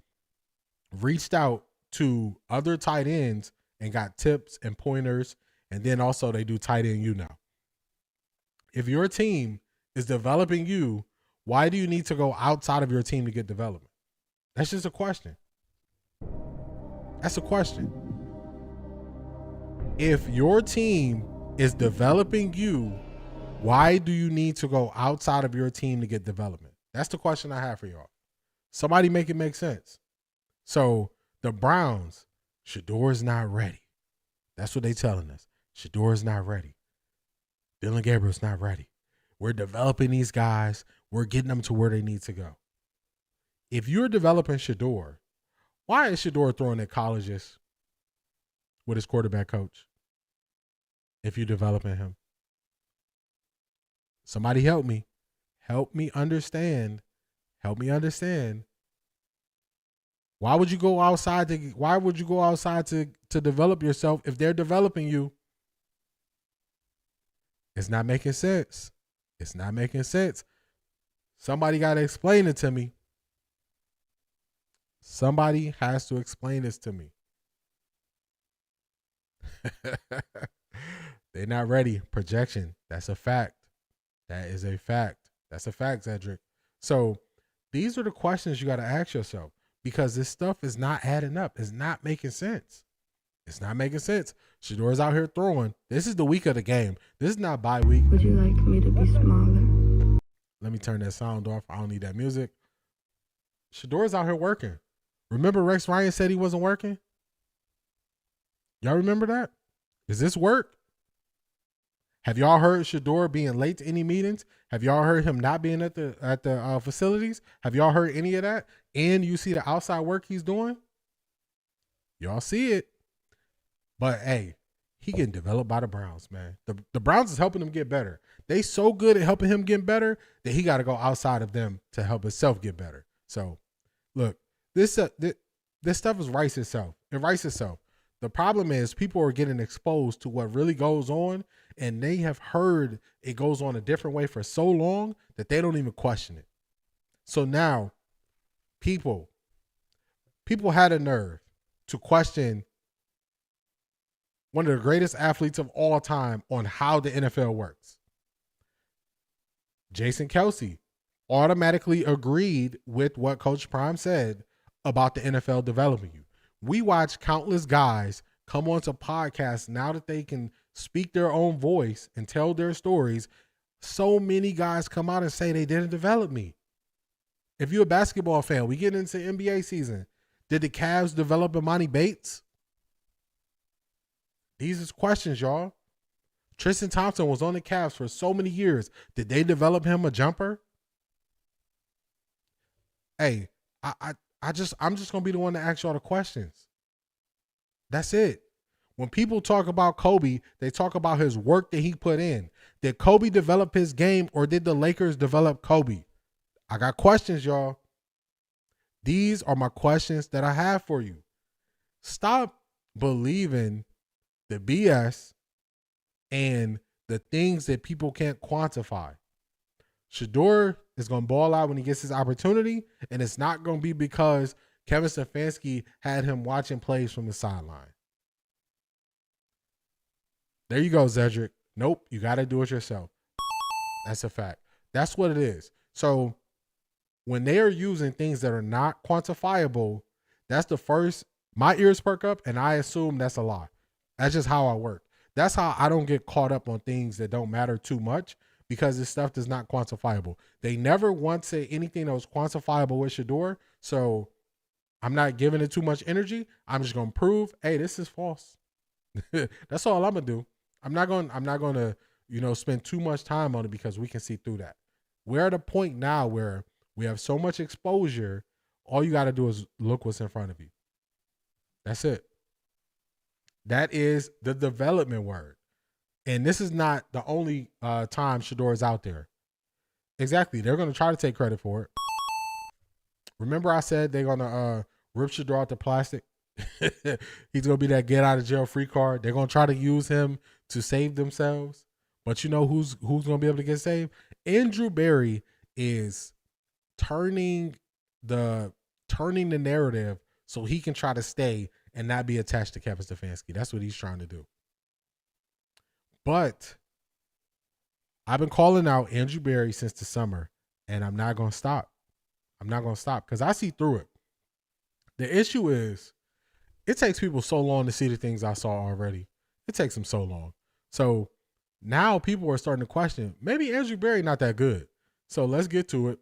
reached out to other tight ends and got tips and pointers. And then also they do tight end you now. If your team is developing you, why do you need to go outside of your team to get development? That's just a question. That's a question. If your team is developing you, why do you need to go outside of your team to get development? That's the question I have for y'all. Somebody make it make sense. So the Browns, Shedeur is not ready. That's what they telling us. Shedeur is not ready. Dillon Gabriel is not ready. We're developing these guys. We're getting them to where they need to go. If you're developing Shedeur, why is Shedeur throwing at colleges with his quarterback coach? If you're developing him, somebody help me. Help me understand. Help me understand. Why would you go outside to develop yourself if they're developing you? It's not making sense. It's not making sense. Somebody got to explain it to me. Somebody has to explain this to me. They're not ready. Projection. That's a fact. That is a fact. That's a fact, Cedric. So these are the questions you got to ask yourself because this stuff is not adding up. It's not making sense. It's not making sense. Shedeur's out here throwing. This is the week of the game. This is not bye week. Would you like me to be smaller? Let me turn that sound off. I don't need that music. Shedeur's out here working. Remember Rex Ryan said he wasn't working? Y'all remember that? Is this work? Have y'all heard Shedeur being late to any meetings? Have y'all heard him not being at the facilities? Have y'all heard any of that? And you see the outside work he's doing? Y'all see it. But hey, he getting developed by the Browns, man. The Browns is helping him get better. They so good at helping him get better that he got to go outside of them to help himself get better. So, look, this stuff is writes itself. It writes itself. The problem is people are getting exposed to what really goes on, and they have heard it goes on a different way for so long that they don't even question it. So now, people had a nerve to question one of the greatest athletes of all time on how the NFL works. Jason Kelce automatically agreed with what Coach Prime said about the NFL developing you. We watch countless guys come onto podcasts now that they can speak their own voice and tell their stories. So many guys come out and say they didn't develop me. If you're a basketball fan, we get into NBA season. Did the Cavs develop Imani Bates? These is questions, y'all. Tristan Thompson was on the Cavs for so many years. Did they develop him a jumper? Hey, I'm just gonna be the one to ask y'all the questions. That's it. When people talk about Kobe, they talk about his work that he put in. Did Kobe develop his game, or did the Lakers develop Kobe? I got questions, y'all. These are my questions that I have for you. Stop believing the BS and the things that people can't quantify. Shedeur is going to ball out when he gets his opportunity, and it's not going to be because Kevin Stefanski had him watching plays from the sideline. There you go, Zedric. Nope, you got to do it yourself. That's a fact. That's what it is. So when they are using things that are not quantifiable, that's the first, my ears perk up, and I assume that's a lie. That's just how I work. That's how I don't get caught up on things that don't matter too much, because this stuff is not quantifiable. They never once say anything that was quantifiable with Shedeur, so I'm not giving it too much energy. I'm just going to prove, hey, this is false. That's all I'm going to do. I'm not going to, spend too much time on it, because we can see through that. We're at a point now where we have so much exposure, all you got to do is look what's in front of you. That's it. That is the development word. And this is not the only time Shedeur is out there. Exactly. They're going to try to take credit for it. Remember I said they're going to rip Shedeur out the plastic? He's going to be that get out of jail free card. They're going to try to use him to save themselves. But you know who's going to be able to get saved? Andrew Berry is turning the narrative so he can try to stay and not be attached to Kevin Stefanski. That's what he's trying to do. But I've been calling out Andrew Berry since the summer, and I'm not going to stop. I'm not going to stop because I see through it. The issue is it takes people so long to see the things I saw already. It takes them so long. So now people are starting to question, maybe Andrew Berry not that good. So let's get to it.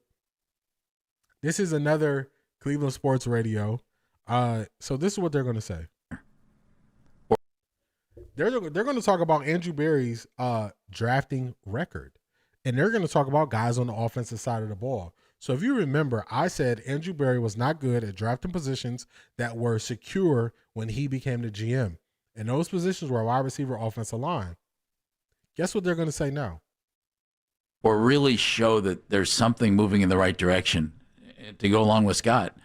This is another Cleveland Sports Radio. So this is what they're going to say. They're going to talk about Andrew Berry's drafting record. And they're going to talk about guys on the offensive side of the ball. So if you remember, I said Andrew Berry was not good at drafting positions that were secure when he became the GM. And those positions were wide receiver, offensive line. Guess what they're going to say now? Or really show that there's something moving in the right direction, to go along with Scott,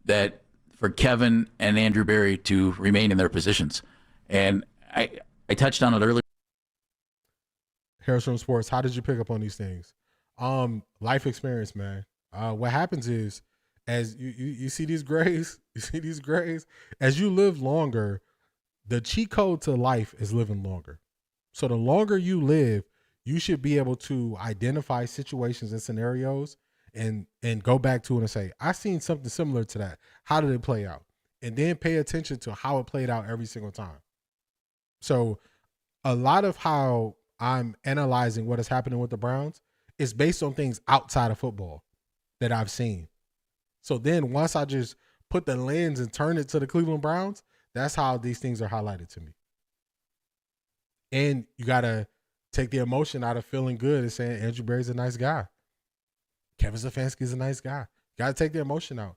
that for Kevin and Andrew Berry to remain in their positions. And I touched on it earlier. Harris from Sports, how did you pick up on these things? Life experience, man. What happens is, as you see these grays, as you live longer, the cheat code to life is living longer. So the longer you live, you should be able to identify situations and scenarios and go back to it and say, I seen something similar to that. How did it play out? And then pay attention to how it played out every single time. So a lot of how I'm analyzing what is happening with the Browns is based on things outside of football that I've seen. So then once I just put the lens and turn it to the Cleveland Browns, that's how these things are highlighted to me. And you got to take the emotion out of feeling good and saying Andrew Berry's a nice guy. Kevin Stefanski is a nice guy. You got to take the emotion out.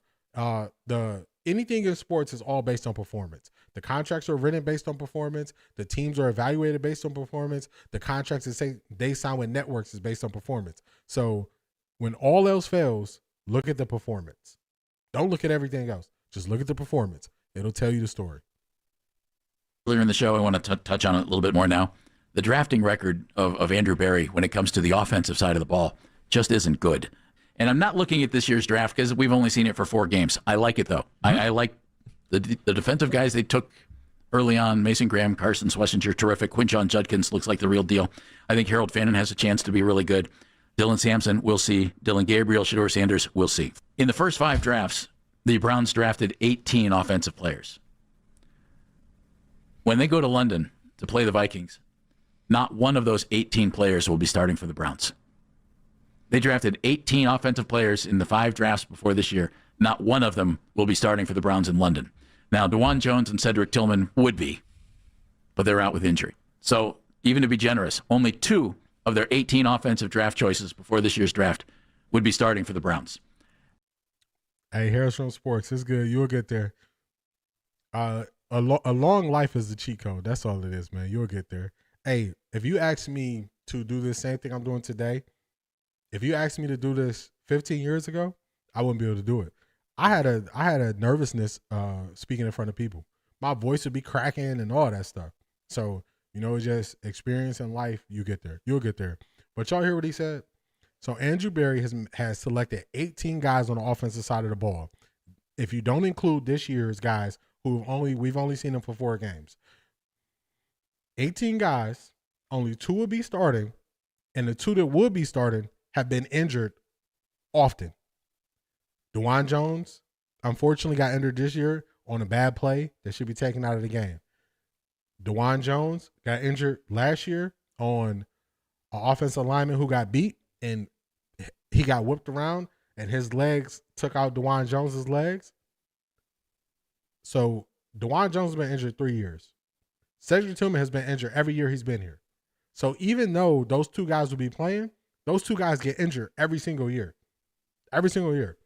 Anything in sports is all based on performance. The contracts are written based on performance. The teams are evaluated based on performance. The contracts that say they sign with networks is based on performance. So when all else fails, look at the performance. Don't look at everything else. Just look at the performance. It'll tell you the story. Earlier in the show, I want to touch on it a little bit more now. The drafting record of Andrew Berry when it comes to the offensive side of the ball just isn't good. And I'm not looking at this year's draft because we've only seen it for 4 games. I like it, though. Mm-hmm. I like the defensive guys they took early on. Mason Graham, Carson Schlesinger, terrific. Quinshon Judkins looks like the real deal. I think Harold Fannin has a chance to be really good. Dylan Sampson, we'll see. Dillon Gabriel, Shedeur Sanders, we'll see. In the first 5 drafts, the Browns drafted 18 offensive players. When they go to London to play the Vikings, not one of those 18 players will be starting for the Browns. They drafted 18 offensive players in the 5 drafts before this year. Not one of them will be starting for the Browns in London. Now, DeJuan Jones and Cedric Tillman would be, but they're out with injury. So even to be generous, only 2 of their 18 offensive draft choices before this year's draft would be starting for the Browns. Hey, Harris from Sports, it's good. You'll get there. A long life is the cheat code. That's all it is, man. You'll get there. Hey, if you ask me to do the same thing I'm doing today, if you asked me to do this 15 years ago, I wouldn't be able to do it. I had a nervousness speaking in front of people. My voice would be cracking and all that stuff. So, it's just experience in life. You get there. You'll get there. But y'all hear what he said? So Andrew Berry has selected 18 guys on the offensive side of the ball. If you don't include this year's guys we've only seen them for 4 games. 18 guys, only 2 will be starting, and the 2 that would be starting have been injured often. DeJuan Jones, unfortunately, got injured this year on a bad play that should be taken out of the game. DeJuan Jones got injured last year on an offensive lineman who got beat, and he got whipped around, and his legs took out DeJuan Jones's legs. So DeJuan Jones has been injured 3 years. Cedric Tillman has been injured every year he's been here. So even though those 2 guys will be playing, those 2 guys get injured every single year. Every single year.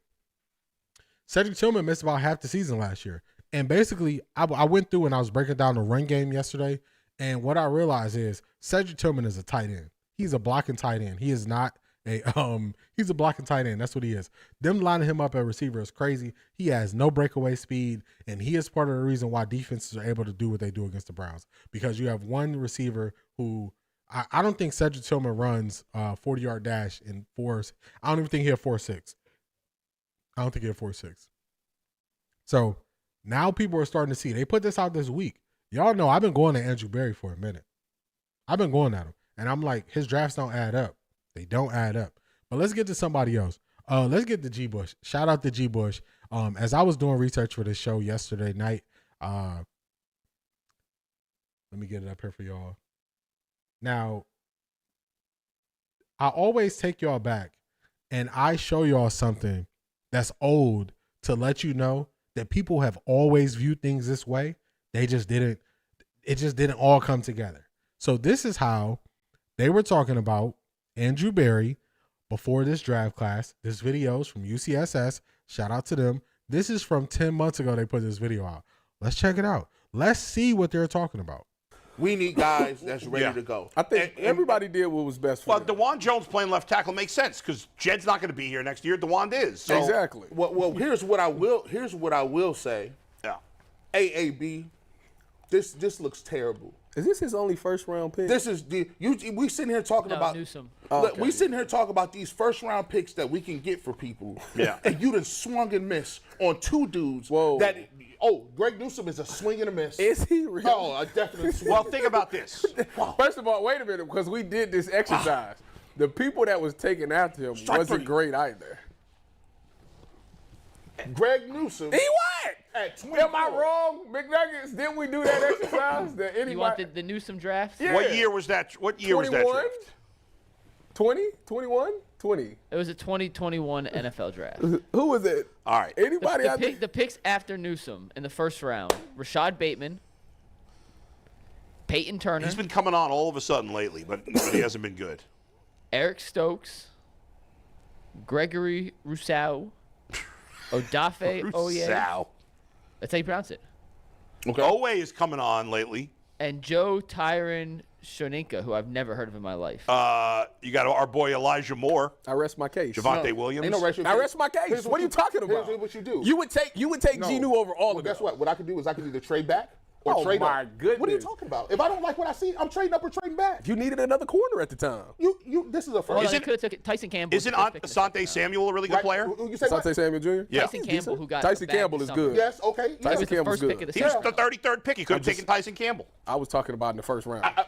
Cedric Tillman missed about half the season last year. And basically, I went through and I was breaking down the run game yesterday, and what I realized is Cedric Tillman is a tight end. He's a blocking tight end. He is not he's a blocking tight end. That's what he is. Them lining him up at receiver is crazy. He has no breakaway speed, and he is part of the reason why defenses are able to do what they do against the Browns, because you have one receiver who I don't think Cedric Tillman runs 40-yard dash in 4s. I don't even think he had 4.6. I don't think he had 4.6. So now people are starting to see. They put this out this week. Y'all know I've been going to Andrew Berry for a minute. I've been going at him. And I'm like, his drafts don't add up. They don't add up. But let's get to somebody else. Let's get to G. Bush. Shout out to G. Bush. As I was doing research for this show yesterday night, let me get it up here for y'all. Now, I always take y'all back and I show y'all something that's old to let you know that people have always viewed things this way. It just didn't all come together. So this is how they were talking about Andrew Berry before this draft class. This video is from UCSS. Shout out to them. This is from 10 months ago. They put this video out. Let's check it out. Let's see what they're talking about. We need guys that's ready to go. I think everybody did what was best for them. DeJuan Jones playing left tackle makes sense because Jed's not going to be here next year. DeJuan is. So, exactly. Well, here's what I will say. Yeah. AAB, this looks terrible. Is this his only first-round pick? This is we sitting here talking about Newsome. Look, we sitting here talking about these first-round picks that we can get for people. Yeah. And you done swung and missed on 2 dudes. Whoa. Greg Newsome is a swing and a miss. Is he really? Oh, a definite swing. Well, think about this. First of all, wait a minute, because we did this exercise. The people that was taken after him wasn't great either. Greg Newsome. He what? At 24. Am I wrong, McNuggets? Didn't we do that exercise? That anybody? You want the Newsome draft? Yeah. What year was that? What year 21? was that draft? 20? 21? 20. It was a 2021 NFL draft. Who was it? All right. Anybody? The picks after Newsome in the first round: Rashad Bateman, Peyton Turner. He's been coming on all of a sudden lately, but he hasn't been good. Eric Stokes, Gregory Rousseau, Odafe Oye. That's how you pronounce it. Okay. Owe is coming on lately. And Joe Tyron Shoninka, who I've never heard of in my life. You got our boy Elijah Moore. I rest my case. Javonte Williams. I rest my case. What are you talking about? Here's what you do. You would take Genu over all of them. Guess what? What I could do is I could either trade back or trade my up. goodness. What are you talking about? If I don't like what I see, I'm trading up or trading back. You needed another corner at the time. This is a Well, first. they could have took Tyson Campbell. Isn't Asante Samuel a really good player? You say what? Asante Samuel Jr.? Yeah. Tyson Campbell, who got Tyson bagged Campbell this is summer. good. Yes, okay. Tyson He was the Campbell's first pick good. of the He was second the 33rd pick. He could have taken Tyson Campbell. I was talking about in the first round. I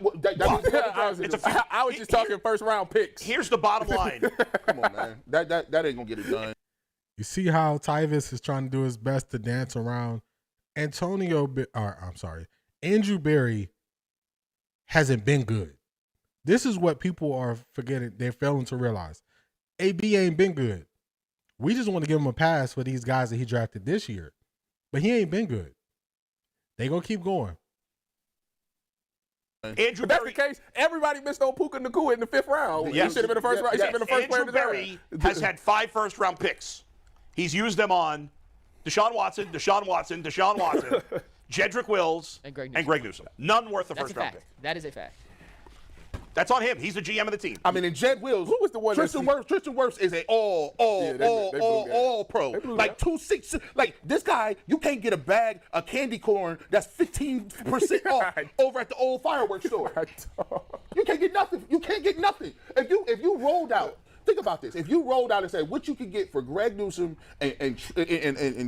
I was just talking first round picks. Here's the bottom line. Come on, man. That ain't gonna get it done. You see how Tyvis is trying to do his best to dance around Andrew Berry hasn't been good. This is what people are forgetting. They're failing to realize. AB ain't been good. We just want to give him a pass for these guys that he drafted this year. But he ain't been good. They gonna keep going. Andrew If that's Berry, the case, everybody missed on Puka Nacua in the 5th round. Yes. He should have been the first round. He should have been the first player Andrew to Berry draft. has had 5 first-round picks. He's used them on Deshaun Watson, Jedrick Wills, And Greg Newsome. None worth the That's a first-round fact. pick. That is a fact. That's on him. He's the GM of the team. I mean, in Jed Wills, Who was the one Tristan Wirfs is a all pro. They blew Like that. 2-6. Like this guy, you can't get a bag of candy corn that's 15% off over at the old fireworks store. You can't get nothing. You can't get nothing. If you rolled out, think about this. If you rolled out and said what you could get for Greg Newsome and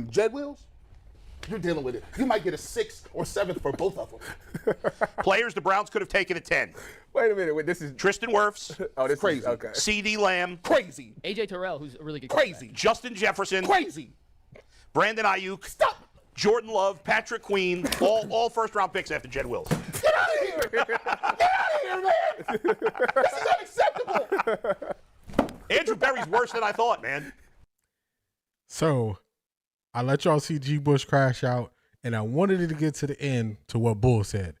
Jed Wills, you're dealing with it. You might get a 6th or 7th for both of them. Players the Browns could have taken at 10. Wait a minute. Wait, this is Tristan Wirfs. Oh, this crazy. Is, okay. C.D. Lamb. Crazy. AJ Terrell, who's a really good Crazy. Justin Jefferson. Crazy. Brandon Ayuk. Stop. Jordan Love. Patrick Queen. All first-round picks after Jed Wills. Get out of here. Get out of here, man. This is unacceptable. Andrew Berry's worse than I thought, man. So I let y'all see G. Bush crash out, and I wanted it to get to the end to what Bull said.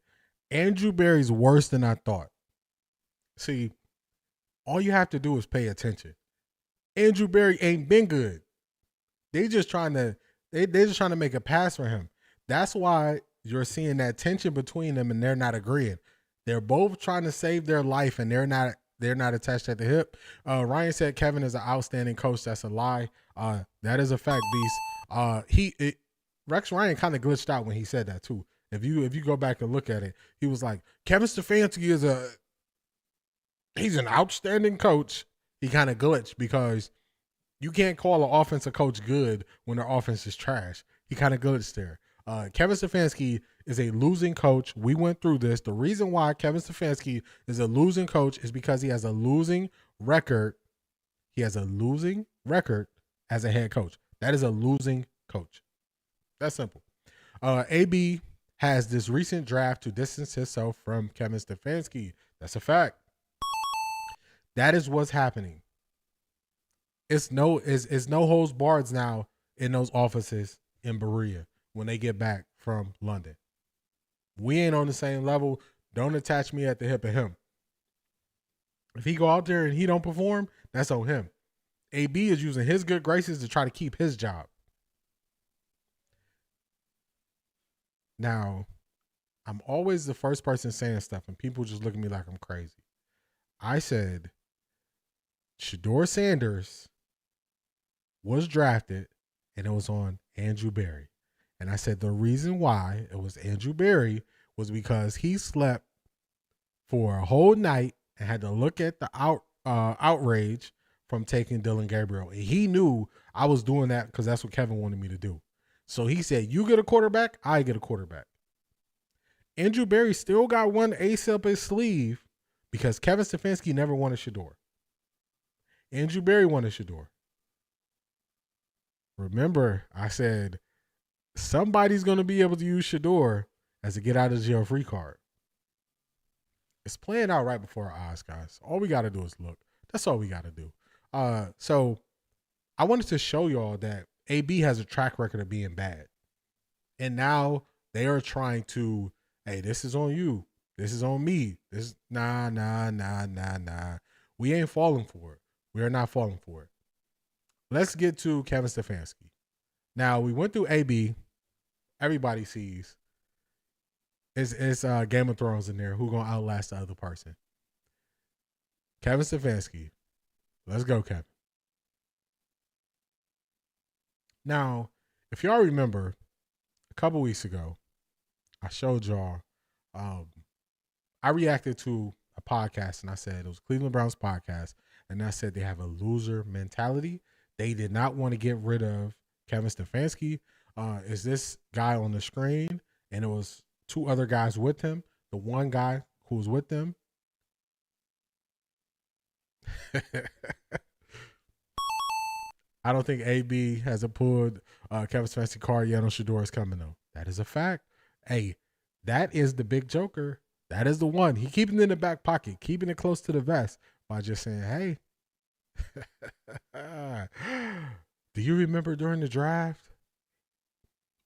Andrew Berry's worse than I thought. See, all you have to do is pay attention. Andrew Berry ain't been good. They're just trying to make a pass for him. That's why you're seeing that tension between them, and they're not agreeing. They're both trying to save their life, and they're not attached at the hip. Ryan said Kevin is an outstanding coach. That's a lie. That is a fact, Beast. Rex Ryan kind of glitched out when he said that too. If you go back and look at it, he was like, Kevin Stefanski he's an outstanding coach. He kind of glitched because you can't call an offensive coach good when their offense is trash. He kind of glitched there. Kevin Stefanski is a losing coach. We went through this. The reason why Kevin Stefanski is a losing coach is because he has a losing record. He has a losing record as a head coach. That is a losing coach. That's simple. AB has this recent draft to distance himself from Kevin Stefanski. That's a fact. That is what's happening. It's no holds barred now in those offices in Berea when they get back from London. We ain't on the same level. Don't attach me at the hip of him. If he go out there and he don't perform, that's on him. AB is using his good graces to try to keep his job. Now, I'm always the first person saying stuff, and people just look at me like I'm crazy. I said Shedeur Sanders was drafted, and it was on Andrew Berry. And I said the reason why it was Andrew Berry was because he slept for a whole night and had to look at the outrage from taking Dillon Gabriel. And he knew I was doing that because that's what Kevin wanted me to do. So he said, you get a quarterback, I get a quarterback. Andrew Berry still got one ace up his sleeve because Kevin Stefanski never wanted Shedeur. Andrew Berry wanted Shedeur. Remember, I said, somebody's going to be able to use Shedeur as a get out of jail free card. It's playing out right before our eyes, guys. All we got to do is look. That's all we got to do. So I wanted to show y'all that AB has a track record of being bad. And now they are trying to, hey, this is on you. This is on me. This nah. We ain't falling for it. We are not falling for it. Let's get to Kevin Stefanski. Now, we went through AB. Everybody sees. It's Game of Thrones in there. Who gonna outlast the other person? Kevin Stefanski. Let's go, Kevin. Now, if y'all remember, a couple weeks ago, I showed y'all. I reacted to a podcast and I said it was Cleveland Browns podcast, and I said they have a loser mentality. They did not want to get rid of Kevin Stefanski. Is this guy on the screen? And it was two other guys with him. The one guy who was with them. I don't think AB hasn't pulled Kevin Stefanski card yet on Shedeur is coming though. That is a fact. Hey, that is the big joker. That is the one. He keeping it in the back pocket, keeping it close to the vest by just saying, hey, do you remember during the draft?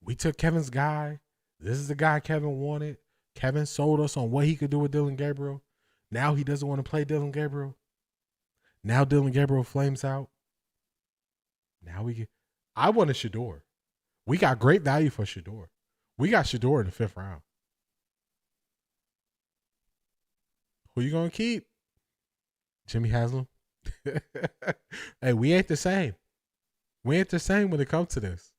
We took Kevin's guy. This is the guy Kevin wanted. Kevin sold us on what he could do with Dillon Gabriel. Now he doesn't want to play Dillon Gabriel. Now Dillon Gabriel flames out. Now I wanted Shedeur. We got great value for Shedeur. We got Shedeur in the 5th round. Who you gonna keep? Jimmy Haslam. Hey, we ain't the same. We ain't the same when it comes to this.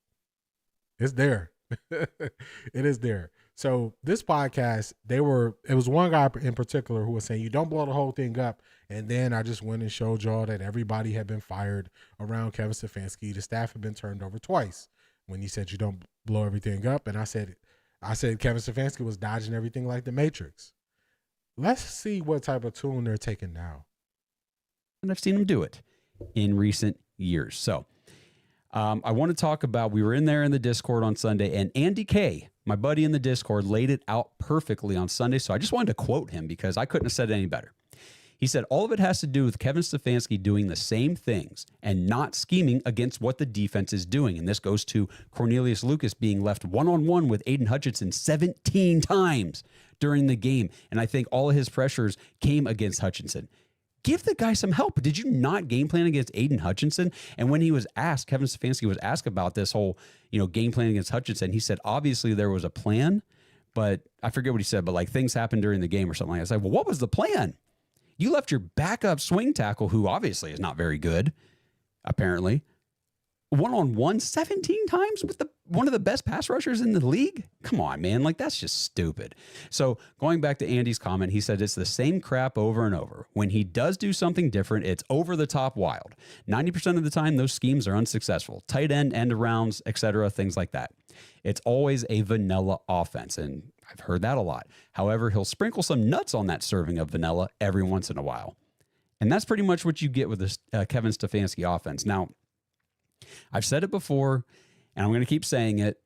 It's there. It is there. So this podcast, it was one guy in particular who was saying, you don't blow the whole thing up. And then I just went and showed y'all that everybody had been fired around Kevin Stefanski. The staff had been turned over twice when he said you don't blow everything up. And I said Kevin Stefanski was dodging everything like the Matrix. Let's see what type of tune they're taking now. And I've seen him do it in recent years. So I want to talk about, we were in there in the Discord on Sunday, and Andy K, my buddy in the Discord, laid it out perfectly on Sunday. So I just wanted to quote him because I couldn't have said it any better. He said, all of it has to do with Kevin Stefanski doing the same things and not scheming against what the defense is doing. And this goes to Cornelius Lucas being left one-on-one with Aiden Hutchinson 17 times during the game. And I think all of his pressures came against Hutchinson. Give the guy some help. Did you not game plan against Aiden Hutchinson? And when he was asked, Kevin Stefanski was asked about this whole, game plan against Hutchinson, he said, obviously there was a plan, but I forget what he said, but like things happened during the game or something like that. I said, well, what was the plan? You left your backup swing tackle, who obviously is not very good, apparently, one-on-one 17 times with one of the best pass rushers in the league? Come on, man. Like, that's just stupid. So going back to Andy's comment, he said it's the same crap over and over. When he does do something different, it's over the top wild. 90% of the time, those schemes are unsuccessful. Tight end arounds, etc., things like that. It's always a vanilla offense, and I've heard that a lot. However, he'll sprinkle some nuts on that serving of vanilla every once in a while. And that's pretty much what you get with this Kevin Stefanski offense. Now, I've said it before, and I'm going to keep saying it.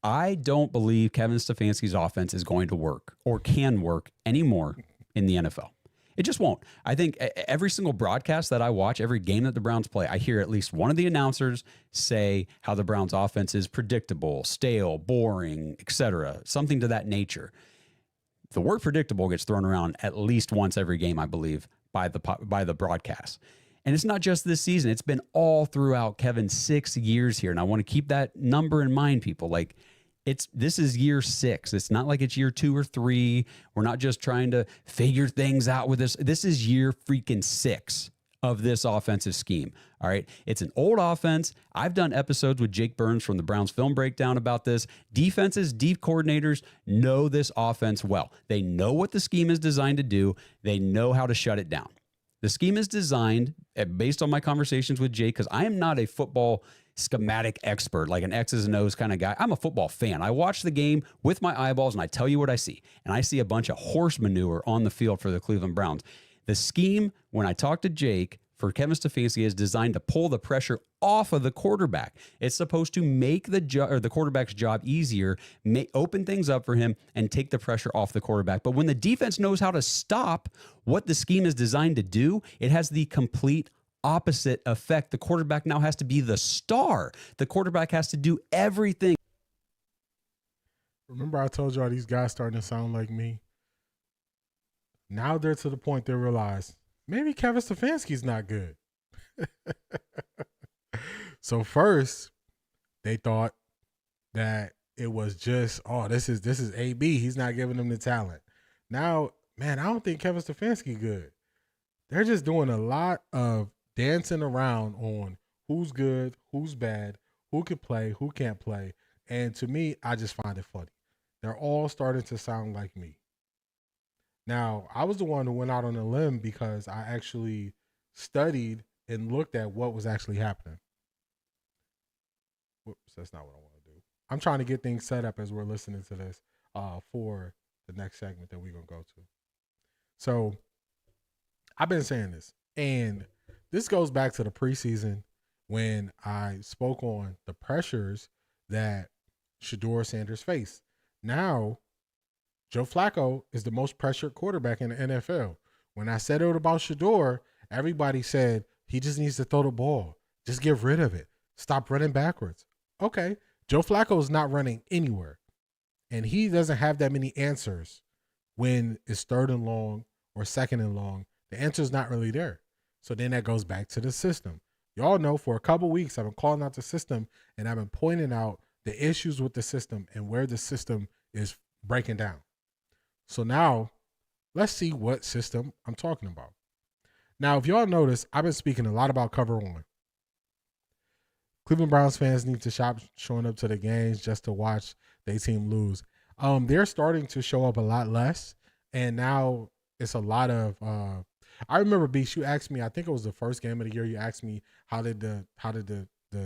I don't believe Kevin Stefanski's offense is going to work or can work anymore in the NFL. It just won't. I think every single broadcast that I watch, every game that the Browns play, I hear at least one of the announcers say how the Browns offense is predictable, stale, boring, etc., something to that nature. The word predictable gets thrown around at least once every game, I believe, by the broadcast. And it's not just this season. It's been all throughout Kevin's 6 years here. And I want to keep that number in mind, people. Like, this is year 6. It's not like it's year 2 or 3. We're not just trying to figure things out with this. This is year freaking 6 of this offensive scheme. All right. It's an old offense. I've done episodes with Jake Burns from the Browns Film Breakdown about this. Defenses, deep coordinators know this offense well. They know what the scheme is designed to do. They know how to shut it down. The scheme is designed based on my conversations with Jake, because I am not a football schematic expert, like an X's and O's kind of guy. I'm a football fan. I watch the game with my eyeballs and I tell you what I see. And I see a bunch of horse manure on the field for the Cleveland Browns. The scheme, when I talk to Jake, for Kevin Stefanski is designed to pull the pressure off of the quarterback. It's supposed to make the quarterback's job easier, open things up for him, and take the pressure off the quarterback. But when the defense knows how to stop what the scheme is designed to do, it has the complete opposite effect. The quarterback now has to be the star. The quarterback has to do everything. Remember I told y'all these guys starting to sound like me? Now they're to the point they realize maybe Kevin Stefanski's not good. So first, they thought that it was just, this is AB. He's not giving them the talent. Now, man, I don't think Kevin Stefanski good. They're just doing a lot of dancing around on who's good, who's bad, who can play, who can't play. And to me, I just find it funny. they're all starting to sound like me. Now, I was the one who went out on a limb because I actually studied and looked at what was actually happening. Whoops, that's not what I want to do. I'm trying to get things set up as we're listening to this for the next segment that we're going to go to. So I've been saying this, and this goes back to the preseason when I spoke on the pressures that Shedeur Sanders faced. Now, Joe Flacco is the most pressured quarterback in the NFL. When I said it about Shedeur, everybody said he just needs to throw the ball. Just get rid of it. Stop running backwards. Okay, Joe Flacco is not running anywhere, and he doesn't have that many answers when it's 3rd and long or 2nd and long. The answer is not really there. So then that goes back to the system. Y'all know for a couple weeks I've been calling out the system, and I've been pointing out the issues with the system and where the system is breaking down. So now let's see what system I'm talking about. Now, if y'all notice, I've been speaking a lot about cover one. Cleveland Browns fans need to stop showing up to the games just to watch their team lose. They're starting to show up a lot less, and now it's a lot of I remember, Beast, you asked me, I think it was the first game of the year, you asked me how did the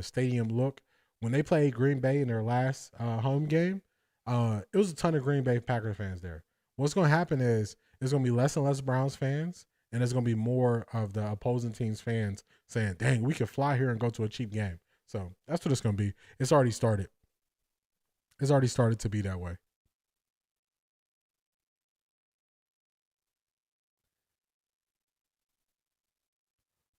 stadium look when they played Green Bay in their last home game. It was a ton of Green Bay Packers fans there. What's going to happen is there's going to be less and less Browns fans, and there's going to be more of the opposing team's fans saying, dang, we could fly here and go to a cheap game. So that's what it's going to be. It's already started. It's already started to be that way.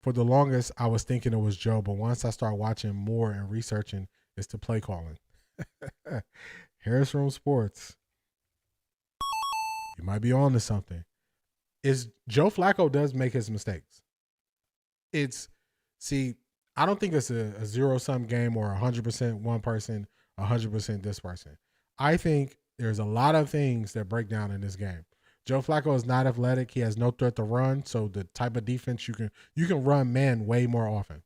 For the longest, I was thinking it was Joe, but once I started watching more and researching, it's the play calling. Harris Room Sports. You might be on to something. Joe Flacco does make his mistakes. I don't think it's a zero-sum game or 100% one person, 100% this person. I think there's a lot of things that break down in this game. Joe Flacco is not athletic. He has no threat to run, so the type of defense you can run man way more often.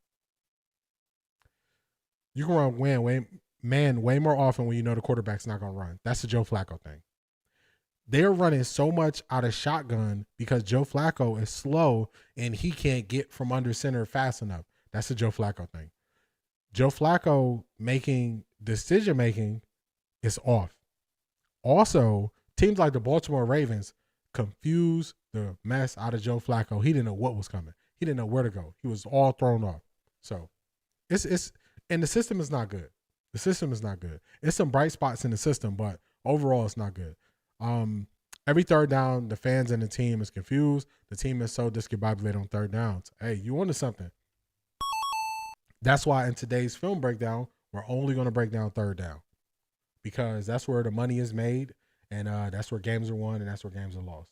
You can run man way more often when you know the quarterback's not going to run. That's the Joe Flacco thing. They're running so much out of shotgun because Joe Flacco is slow and he can't get from under center fast enough. That's the Joe Flacco thing. Joe Flacco decision-making is off. Also, teams like the Baltimore Ravens confused the mess out of Joe Flacco. He didn't know what was coming. He didn't know where to go. He was all thrown off. So and the system is not good. The system is not good. There's some bright spots in the system, but overall it's not good. Every third down, the fans and the team is confused. The team is so discombobulated on third downs. Hey, you wanted something. That's why in today's film breakdown, we're only going to break down third down because that's where the money is made, and that's where games are won and that's where games are lost.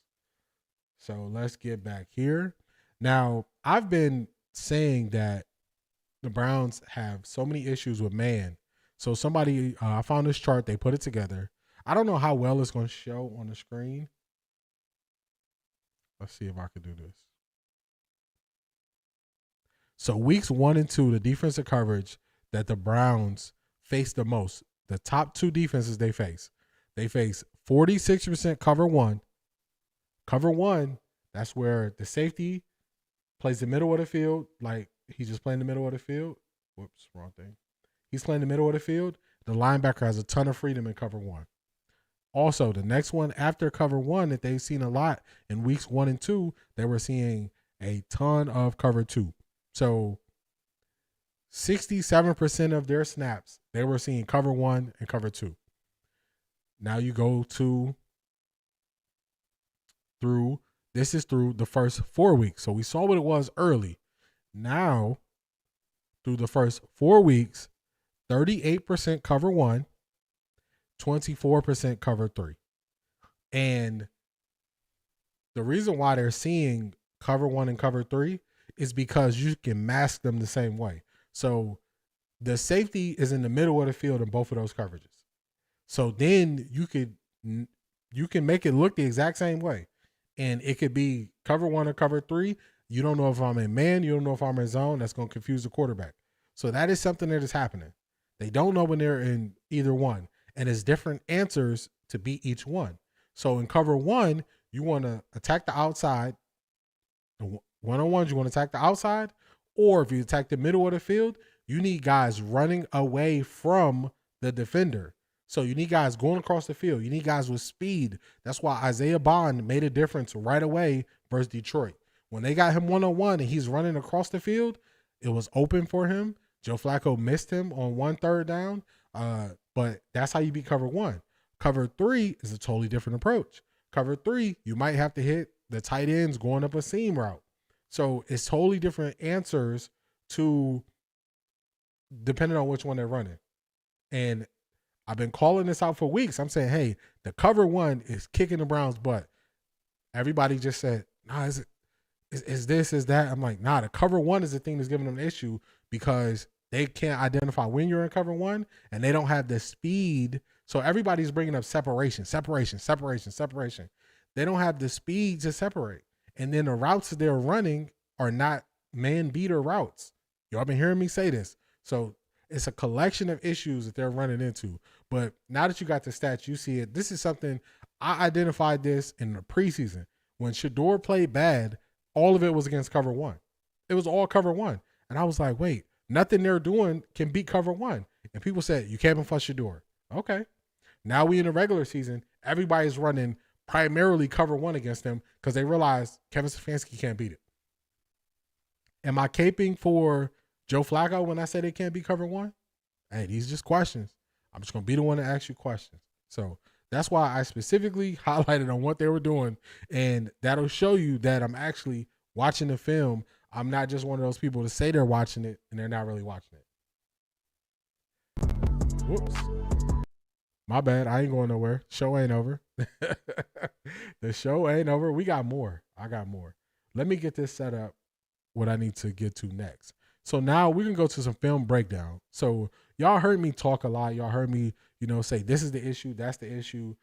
So let's get back here. Now, I've been saying that the Browns have so many issues with man. So I found this chart. They put it together. I don't know how well it's going to show on the screen. Let's see if I can do this. So weeks 1 and 2, the defensive coverage that the Browns face the most, the top two defenses they face 46% cover one. Cover one, that's where the safety plays the middle of the field, like he's just playing the middle of the field. Whoops, wrong thing. He's playing the middle of the field. The linebacker has a ton of freedom in cover one. Also, the next one after cover one that they've seen a lot in weeks 1 and 2, they were seeing a ton of cover two. So 67% of their snaps, they were seeing cover one and cover two. Now you go through the first 4 weeks. So we saw what it was early. Now, through the first 4 weeks, 38% cover one, 24% cover three. And the reason why they're seeing cover one and cover three is because you can mask them the same way. So the safety is in the middle of the field in both of those coverages. So then you can make it look the exact same way. And it could be cover one or cover three. You don't know if I'm in man. You don't know if I'm in zone. That's going to confuse the quarterback. So that is something that is happening. They don't know when they're in either one. And it's different answers to beat each one. So in cover one, you want to attack the outside. The one-on-ones, you want to attack the outside. Or if you attack the middle of the field, you need guys running away from the defender. So you need guys going across the field. You need guys with speed. That's why Isaiah Bond made a difference right away versus Detroit. When they got him one-on-one and he's running across the field, it was open for him. Joe Flacco missed him on 1 3rd down. But that's how you beat cover one. Cover three is a totally different approach. Cover three, you might have to hit the tight ends going up a seam route. So it's totally different answers to depending on which one they're running. And I've been calling this out for weeks. I'm saying, hey, the cover one is kicking the Browns' butt. Everybody just said, nah, is this, is that? I'm like, nah, the cover one is the thing that's giving them an issue because they can't identify when you're in cover one and they don't have the speed. So everybody's bringing up separation. They don't have the speed to separate. And then the routes that they're running are not man beater routes. Y'all been hearing me say this. So it's a collection of issues that they're running into. But now that you got the stats, you see it. This is something I identified this in the preseason. When Shedeur played bad, all of it was against cover one. It was all cover one. And I was like, wait, nothing they're doing can beat cover one. And people said, you can't fuss Shedeur. Okay. Now we in the regular season, everybody's running primarily cover one against them because they realize Kevin Stefanski can't beat it. Am I caping for Joe Flacco when I say they can't beat cover one? Hey, these are just questions. I'm just going to be the one to ask you questions. So that's why I specifically highlighted on what they were doing. And that'll show you that I'm actually watching the film. I'm not just one of those people to say they're watching it and they're not really watching it. Whoops. My bad. I ain't going nowhere. Show ain't over. The show ain't over. We got more. I got more. Let me get this set up, what I need to get to next. So now we can go to some film breakdown. So y'all heard me talk a lot. Y'all heard me, say this is the issue, that's the issue.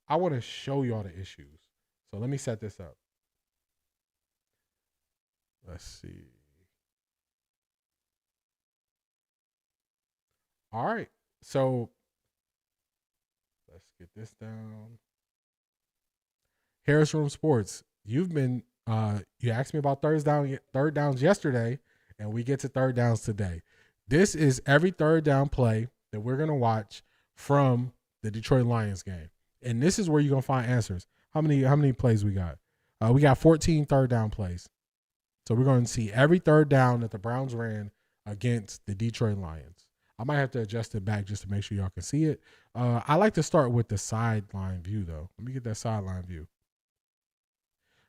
I want to show y'all the issues. So let me set this up. Let's see. All right. So let's get this down. Harris Room Sports. You've been you asked me about third downs yesterday, and we get to third downs today. This is every third down play that we're gonna watch from the Detroit Lions game, and this is where you're gonna find answers. How many plays we got? We got 14 third down plays. So we're going to see every third down that the Browns ran against the Detroit Lions. I might have to adjust it back just to make sure y'all can see it. I like to start with the sideline view, though. Let me get that sideline view.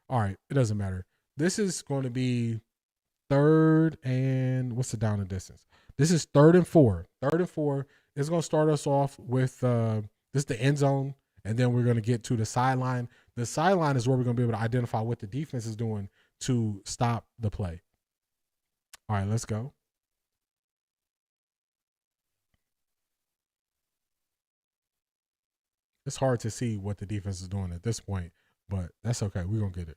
All right, it doesn't matter. This is going to be third and what's the down and distance? This is 3rd and 4. 3rd and 4 is going to start us off with this is the end zone, and then we're going to get to the sideline. The sideline is where we're going to be able to identify what the defense is doing to stop the play. All right, let's go. It's hard to see what the defense is doing at this point, but that's okay. We're going to get it.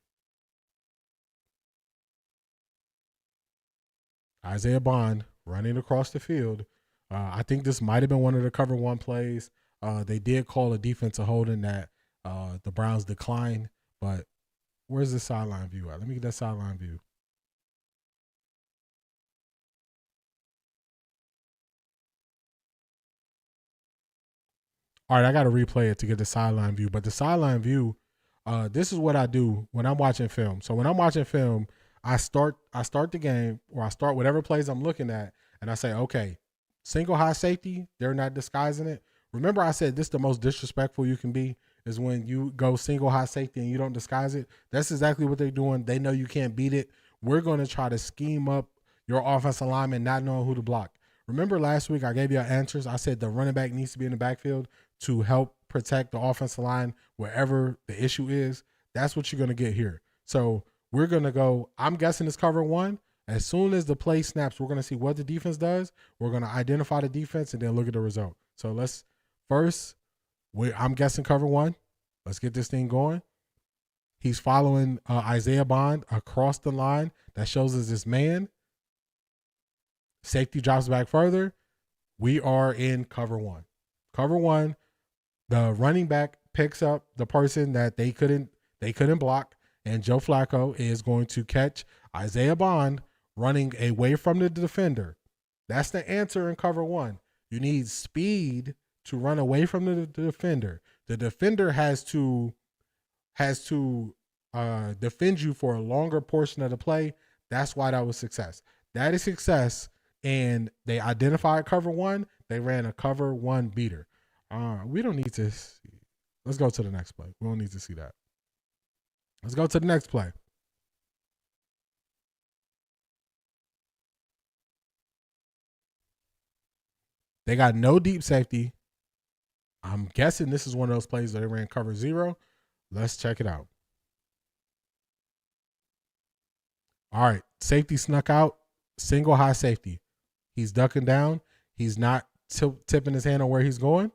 Isaiah Bond running across the field. I think this might have been one of the cover one plays. They did call a defensive holding that the Browns declined, but where's the sideline view at? Let me get that sideline view. All right, I got to replay it to get the sideline view. But the sideline view, this is what I do when I'm watching film. So when I'm watching film, I start the game, or I start whatever plays I'm looking at, and I say, okay, single high safety, they're not disguising it. Remember I said this is the most disrespectful you can be is when you go single high safety and you don't disguise it. That's exactly what they're doing. They know you can't beat it. We're going to try to scheme up your offensive lineman not knowing who to block. Remember last week I gave you answers. I said the running back needs to be in the backfield to help protect the offensive line wherever the issue is. That's what you're going to get here. So we're going to go, I'm guessing it's cover one. As soon as the play snaps, we're going to see what the defense does. We're going to identify the defense and then look at the result. So let's first, I'm guessing cover one. Let's get this thing going. He's following Isaiah Bond across the line. That shows us this man. Safety drops back further. We are in cover one. Cover one. The running back picks up the person that they couldn't block, and Joe Flacco is going to catch Isaiah Bond running away from the defender. That's the answer in cover one. You need speed to run away from the defender. The defender has to defend you for a longer portion of the play. That's why that was success. That is success, and they identified cover one. They ran a cover one beater. We don't need to see. Let's go to the next play. We don't need to see that. Let's go to the next play. They got no deep safety. I'm guessing this is one of those plays that they ran cover zero. Let's check it out. All right. Safety snuck out. Single high safety. He's ducking down. He's not tipping his hand on where he's going.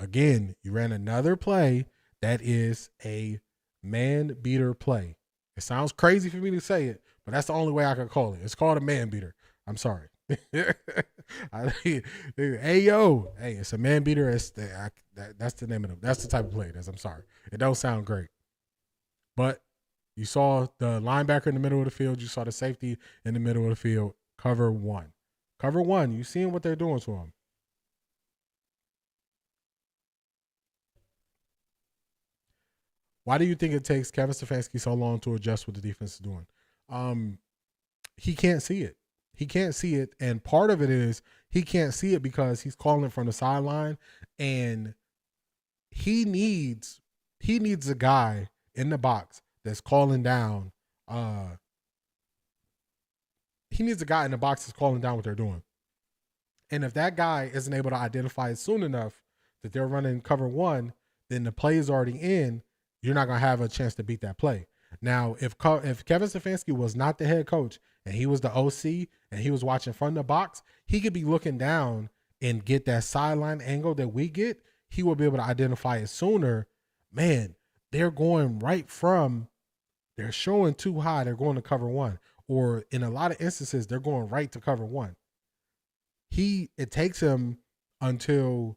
Again, you ran another play that is a man beater play. It sounds crazy for me to say it, but that's the only way I can call it. It's called a man beater. I'm sorry. Hey, it's a man beater. That's the name of it. That's the type of play it is. I'm sorry. It don't sound great. But you saw the linebacker in the middle of the field. You saw the safety in the middle of the field. Cover one. Cover one. You seeing what they're doing to him. Why do you think it takes Kevin Stefanski so long to adjust what the defense is doing? He can't see it. He can't see it. And part of it is he can't see it because he's calling from the sideline, and he needs a guy in the box that's calling down. He needs a guy in the box that's calling down what they're doing. And if that guy isn't able to identify it soon enough that they're running cover one, then the play is already in. You're not going to have a chance to beat that play. Now, if Kevin Stefanski was not the head coach and he was the OC and he was watching from the box, he could be looking down and get that sideline angle that we get. He will be able to identify it sooner. Man, they're going right from, they're showing too high, they're going to cover one. Or in a lot of instances, they're going right to cover one. It takes him until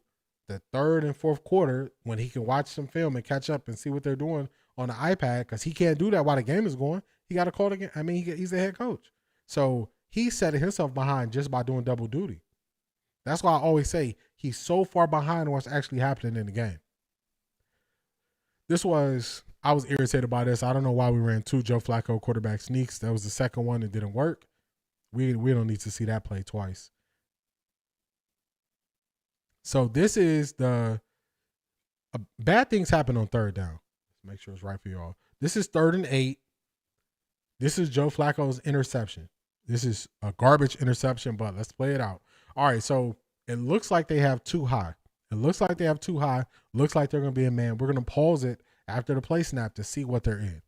the third and fourth quarter when he can watch some film and catch up and see what they're doing on the iPad, because he can't do that while the game is going. He got to call the game. I mean, he's the head coach. So he's setting himself behind just by doing double duty. That's why I always say he's so far behind what's actually happening in the game. I was irritated by this. I don't know why we ran 2 Joe Flacco quarterback sneaks. That was the second one that didn't work. We don't need to see that play twice. So this is bad things happen on third down. Let's make sure it's right for y'all. This is 3rd and 8. This is Joe Flacco's interception. This is a garbage interception, but let's play it out. All right, so it looks like they have too high. Looks like they're going to be a man. We're going to pause it after the play snap to see what they're in.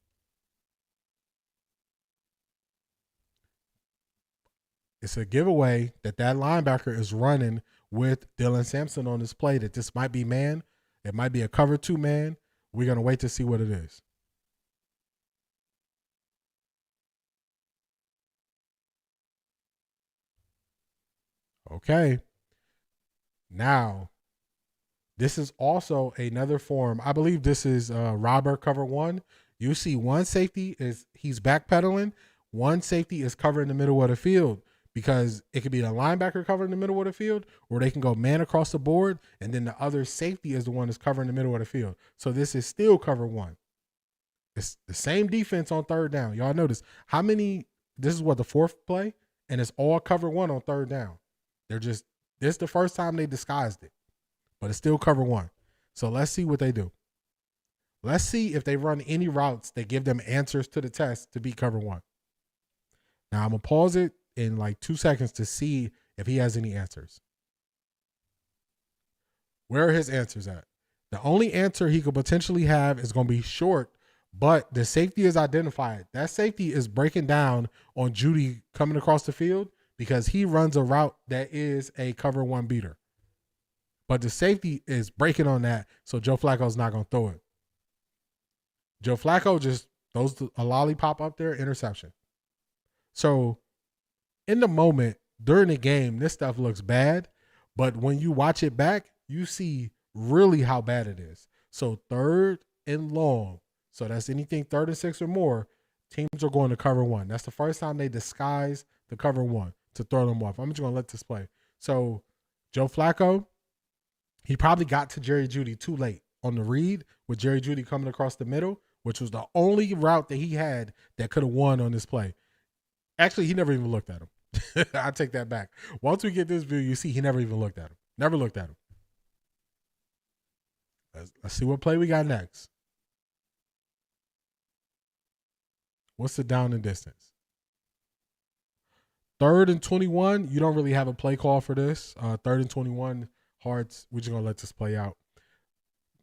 It's a giveaway that linebacker is running with Dylan Sampson on this play, that this might be man. It might be a cover 2 man. We're going to wait to see what it is. Okay. Now, this is also another form. I believe this is robber cover 1. You see one safety he's backpedaling. One safety is covering the middle of the field, because it could be the linebacker covering the middle of the field, or they can go man across the board, and then the other safety is the one that's covering the middle of the field. So this is still cover 1. It's the same defense on third down. Y'all notice this is what, the 4th play, and it's all cover 1 on third down. This is the first time they disguised it, but it's still cover 1. So let's see what they do. Let's see if they run any routes that give them answers to the test to beat cover 1. Now I'm going to pause it in like 2 seconds to see if he has any answers. Where are his answers at? The only answer he could potentially have is going to be short, but the safety is identified. That safety is breaking down on Judy coming across the field because he runs a route that is a cover 1 beater. But the safety is breaking on that, so Joe Flacco's not going to throw it. Joe Flacco just throws a lollipop up there, interception. So in the moment, during the game, this stuff looks bad, but when you watch it back, you see really how bad it is. So 3rd and long. So that's anything 3rd and 6 or more. Teams are going to cover 1. That's the first time they disguise the cover 1 to throw them off. I'm just going to let this play. So Joe Flacco, he probably got to Jerry Jeudy too late on the read with Jerry Jeudy coming across the middle, which was the only route that he had that could have won on this play. Actually, he never even looked at him. I take that back. Once we get this view, you see he never even looked at him. Never looked at him. Let's see what play we got next. What's the down and distance? 3rd and 21. You don't really have a play call for this. 3rd and 21. Hearts. We're just going to let this play out.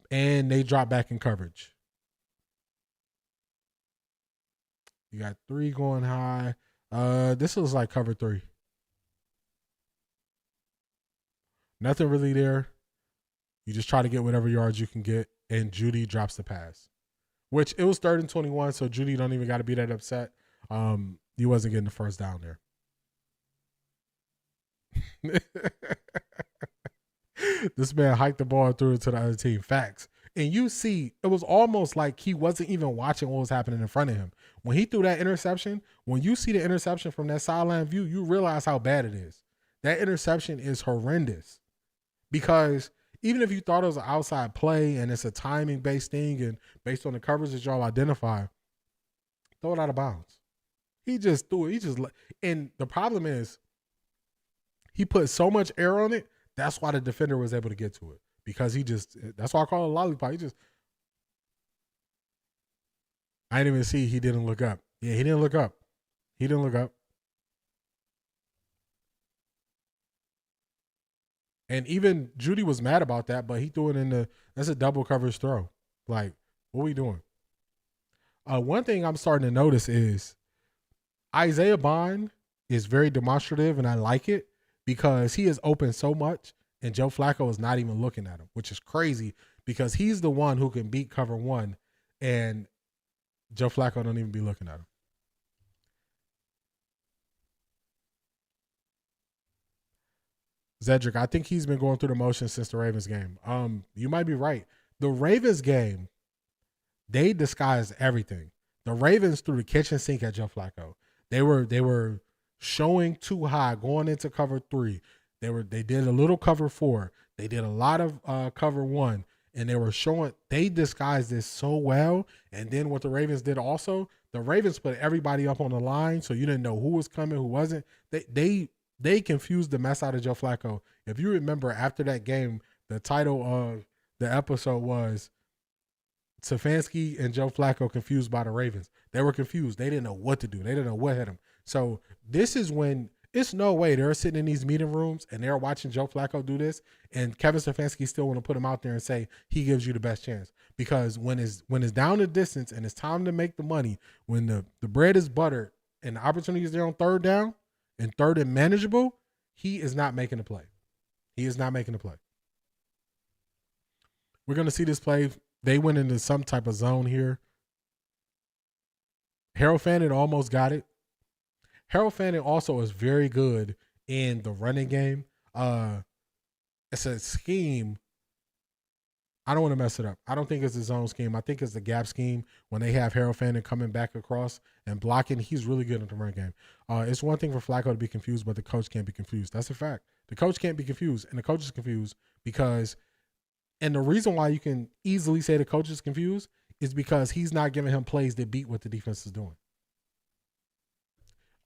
And they drop back in coverage. You got 3 going high. This looks like cover 3. Nothing really there. You just try to get whatever yards you can get, and Jeudy drops the pass. Which it was 3rd and 21, so Jeudy don't even got to be that upset. He wasn't getting the first down there. This man hiked the ball and threw it to the other team. Facts. And you see, it was almost like he wasn't even watching what was happening in front of him. When he threw that interception, when you see the interception from that sideline view, you realize how bad it is. That interception is horrendous. Because even if you thought it was an outside play and it's a timing-based thing and based on the coverage that y'all identify, throw it out of bounds. He just threw it. And the problem is he put so much air on it, that's why the defender was able to get to it. Because that's why I call it a lollipop. I didn't even see he didn't look up. Yeah, he didn't look up. He didn't look up. And even Jeudy was mad about that, but he threw it that's a double coverage throw. Like, what are we doing? One thing I'm starting to notice is Isaiah Bond is very demonstrative, and I like it because he is open so much, and Joe Flacco is not even looking at him, which is crazy because he's the one who can beat cover 1, and Joe Flacco don't even be looking at him. Zedrick, I think he's been going through the motions since the Ravens game. You might be right. The Ravens game, they disguised everything. The Ravens threw the kitchen sink at Joe Flacco. They were showing too high, going into cover 3. They did a little cover 4. They did a lot of cover 1, and they disguised this so well. And then what the Ravens did also, the Ravens put everybody up on the line, so you didn't know who was coming, who wasn't. They confused the mess out of Joe Flacco. If you remember, after that game, the title of the episode was Stefanski and Joe Flacco confused by the Ravens. They were confused. They didn't know what to do. They didn't know what hit them. So this is when it's no way they're sitting in these meeting rooms and they're watching Joe Flacco do this, and Kevin Stefanski still want to put him out there and say he gives you the best chance. Because when it's down the distance and it's time to make the money, when the bread is buttered and the opportunity is there on 3rd down, and 3rd and manageable, he is not making a play. He is not making a play. We're going to see this play. They went into some type of zone here. Harold Fannin almost got it. Harold Fannin also is very good in the running game. It's a scheme. I don't want to mess it up. I don't think it's a zone scheme. I think it's the gap scheme when they have Harold Fannin coming back across and blocking. He's really good at the run game. It's one thing for Flacco to be confused, but the coach can't be confused. That's a fact. The coach can't be confused, and the coach is confused because – and the reason why you can easily say the coach is confused is because he's not giving him plays that beat what the defense is doing.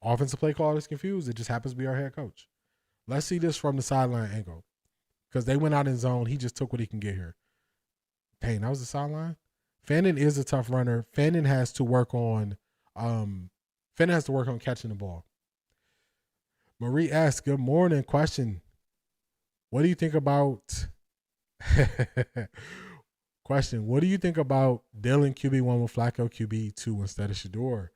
Offensive play caller is confused. It just happens to be our head coach. Let's see this from the sideline angle because they went out in zone. He just took what he can get here. Dang, that was the sideline. Fannin is a tough runner. Fannin has to work on catching the ball. Marie asks, good morning. Question. What do you think about question? What do you think about Dillon QB1 with Flacco QB2 instead of Shedeur?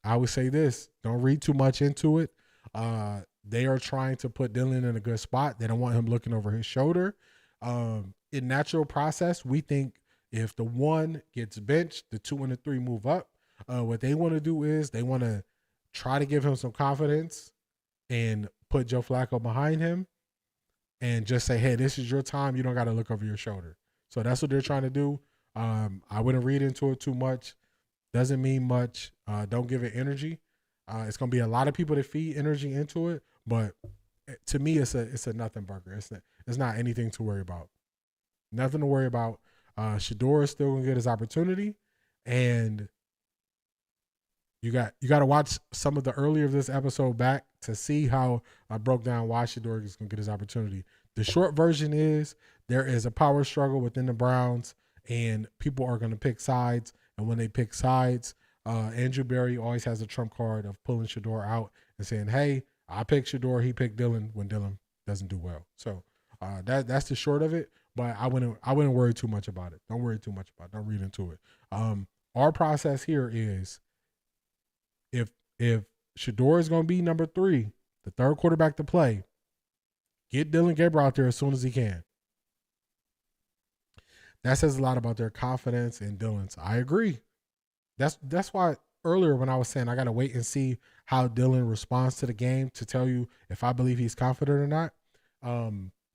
I would say this. Don't read too much into it. They are trying to put Dillon in a good spot. They don't want him looking over his shoulder. In natural process, we think if the 1 gets benched, the 2 and the 3 move up. What they want to do is they want to try to give him some confidence and put Joe Flacco behind him and just say, hey, this is your time. You don't got to look over your shoulder. So that's what they're trying to do. I wouldn't read into it too much. Doesn't mean much. Don't give it energy. It's going to be a lot of people that feed energy into it, but to me, it's a nothing burger. It's not anything to worry about. Nothing to worry about. Shedeur is still going to get his opportunity, and you got to watch some of the earlier of this episode back to see how I broke down why Shedeur is going to get his opportunity. The short version is there is a power struggle within the Browns, and people are going to pick sides. And when they pick sides, Andrew Berry always has a trump card of pulling Shedeur out and saying, hey, I picked Shedeur, he picked Dillon when Dillon doesn't do well. So that's the short of it. But I wouldn't worry too much about it. Don't worry too much about it. Don't read into it. Our process here is if Shedeur is going to be number 3, the third quarterback to play, get Dillon Gabriel out there as soon as he can. That says a lot about their confidence in Dillon's. I agree. That's why earlier when I was saying I got to wait and see how Dillon responds to the game to tell you if I believe he's confident or not.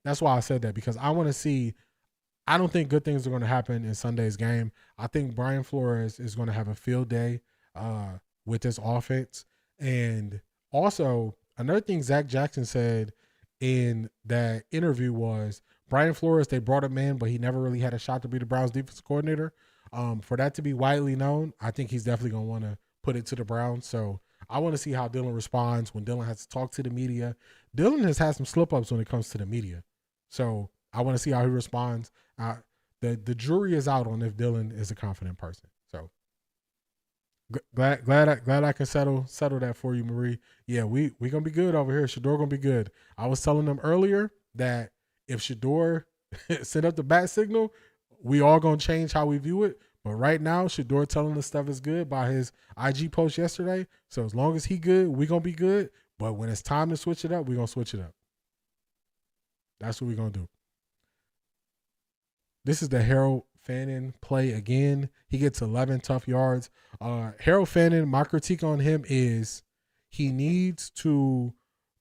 That's why I said that, because I want to see. I don't think good things are going to happen in Sunday's game. I think Brian Flores is going to have a field day with this offense. And also, another thing Zach Jackson said in that interview was Brian Flores, they brought him in, but he never really had a shot to be the Browns defensive coordinator. For that to be widely known, I think he's definitely going to want to put it to the Browns. So I want to see how Dillon responds when Dillon has to talk to the media. Dillon has had some slip-ups when it comes to the media. So I want to see how he responds. The jury is out on if Dillon is a confident person. So glad I can settle that for you, Marie. Yeah, we gonna be good over here. Shedeur gonna be good. I was telling them earlier that if Shedeur sent up the bat signal, we all gonna change how we view it. But right now, Shedeur telling us stuff is good by his IG post yesterday. So as long as he good, we gonna be good. But when it's time to switch it up, we gonna switch it up. That's what we're going to do. This is the Harold Fannin play again. He gets 11 tough yards. Harold Fannin, my critique on him is he needs to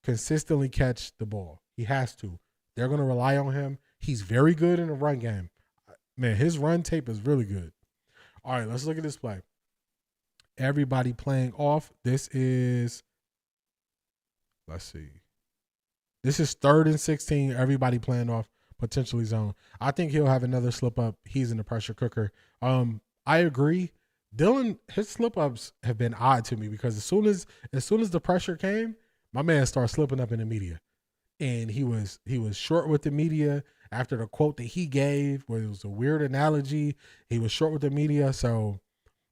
consistently catch the ball. He has to. They're going to rely on him. He's very good in the run game. Man, his run tape is really good. All right, let's look at this play. Everybody playing off. This is, let's see. This is 3rd and 16. Everybody playing off, potentially zone. I think he'll have another slip up. He's in the pressure cooker. I agree. Dillon, his slip ups have been odd to me because as soon as the pressure came, my man started slipping up in the media, and he was short with the media after the quote that he gave, where it was a weird analogy. He was short with the media, so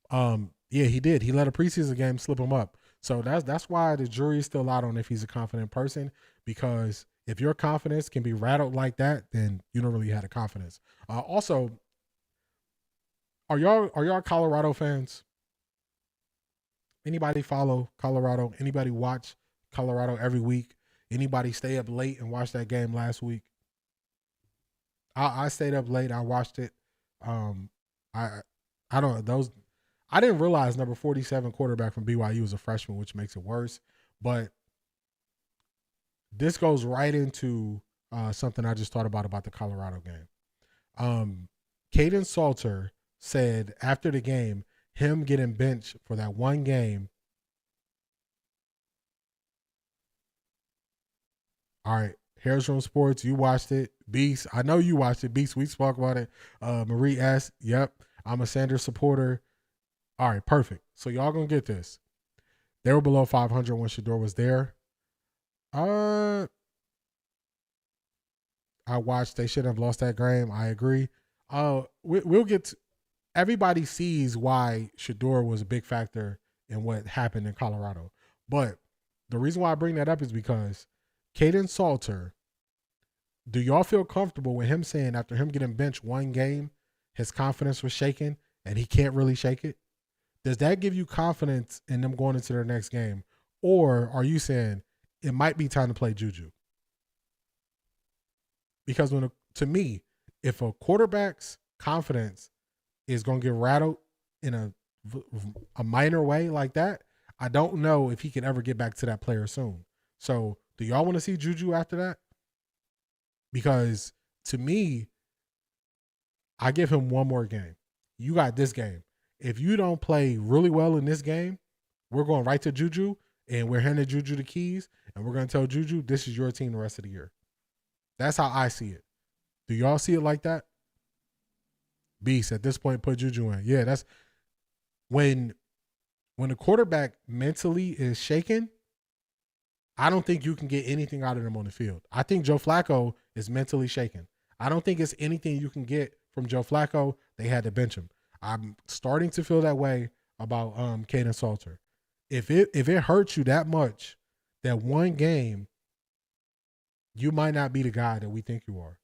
yeah, he did. He let a preseason game slip him up. So that's why the jury is still out on if he's a confident person, because if your confidence can be rattled like that, then you don't really have the confidence. Also, are y'all Colorado fans? Anybody follow Colorado? Anybody watch Colorado every week? Anybody stay up late and watch that game last week? I stayed up late. I watched it. I don't those. I didn't realize number 47 quarterback from BYU was a freshman, which makes it worse. But this goes right into something I just thought about the Colorado game. Caden Salter said after the game, him getting benched for that one game. All right, Harris Room Sports, you watched it. Beast, I know you watched it. Beast, we spoke about it. Marie S., yep, I'm a Sanders supporter. All right, perfect. So y'all gonna get this. They were below 500 when Shedeur was there. I watched. They shouldn't have lost that game. I agree. We'll get to, everybody sees why Shedeur was a big factor in what happened in Colorado. But the reason why I bring that up is because Caden Salter, do y'all feel comfortable with him saying after him getting benched one game, his confidence was shaken and he can't really shake it? Does that give you confidence in them going into their next game? Or are you saying it might be time to play Juju? Because to me, if a quarterback's confidence is going to get rattled in a minor way like that, I don't know if he can ever get back to that player soon. So do y'all want to see Juju after that? Because to me, I give him one more game. You got this game. If you don't play really well in this game, we're going right to Juju, and we're handing Juju the keys, and we're going to tell Juju, this is your team the rest of the year. That's how I see it. Do y'all see it like that? Beast, at this point, put Juju in. Yeah, that's when the quarterback mentally is shaken, I don't think you can get anything out of them on the field. I think Joe Flacco is mentally shaken. I don't think it's anything you can get from Joe Flacco. They had to bench him. I'm starting to feel that way about Kaden Salter. If it hurts you that much, that one game, you might not be the guy that we think you are.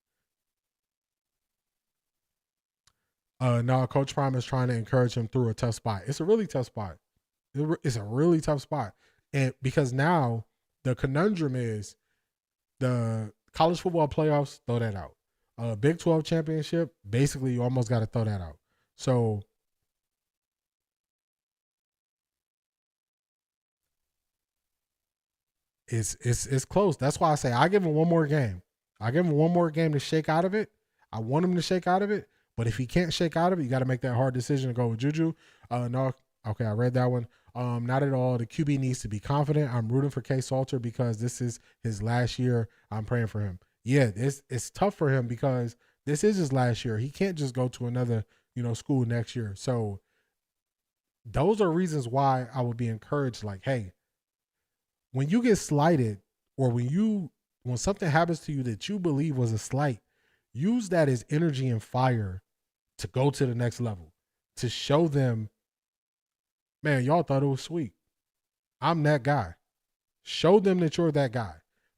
No, Coach Prime is trying to encourage him through a tough spot. It's a really tough spot. It's a really tough spot. And because now the conundrum is the college football playoffs, throw that out. Big 12 championship, basically you almost got to throw that out. So it's close. That's why I say I give him one more game. I give him one more game to shake out of it. I want him to shake out of it. But if he can't shake out of it, you got to make that hard decision to go with Juju. No, okay, I read that one. Not at all. The QB needs to be confident. I'm rooting for K. Salter because this is his last year. I'm praying for him. Yeah, it's tough for him because this is his last year. He can't just go to another, school next year. So those are reasons why I would be encouraged. Like, hey, when you get slighted or when something happens to you that you believe was a slight, use that as energy and fire to go to the next level, to show them, man, y'all thought it was sweet. I'm that guy. Show them that you're that guy.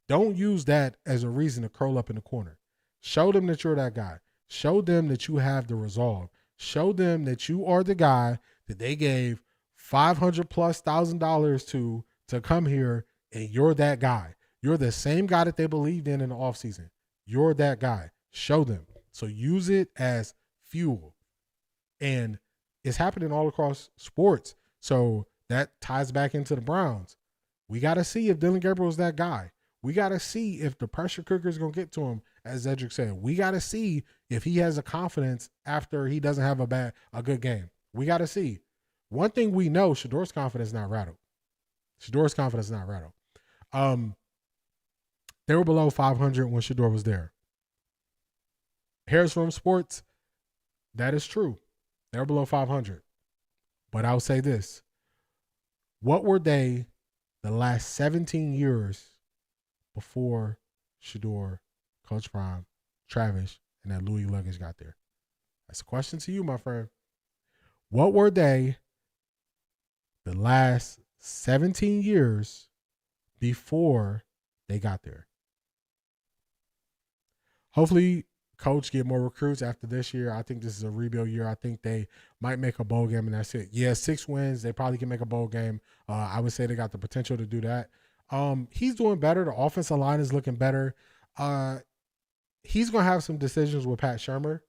Don't use that as a reason to curl up in the corner. Show them that you're that guy. Show them that you have the resolve. Show them that you are the guy that they gave $500,000+ to come here, and you're that guy. You're the same guy that they believed in the offseason. You're that guy. Show them. So use it as fuel. And it's happening all across sports. So that ties back into the Browns. We got to see if Dillon Gabriel is that guy. We got to see if the pressure cooker is going to get to him, as Edric said. We got to see if he has the confidence after he doesn't have a good game. We got to see. One thing we know, Shedeur's confidence is not rattled. Shedeur's confidence is not rattled. They were below 500 when Shedeur was there. Harris Room Sports, that is true. They're below 500. But I'll say this. What were they the last 17 years before Shedeur, Coach Prime, Travis, and that Louis luggage got there? That's a question to you, my friend. What were they the last 17 years before they got there? Hopefully, Coach get more recruits after this year. I think this is a rebuild year. I think they might make a bowl game, and that's it. Yeah, 6 wins. They probably can make a bowl game. I would say they got the potential to do that. He's doing better. The offensive line is looking better. He's going to have some decisions with Pat Shurmur.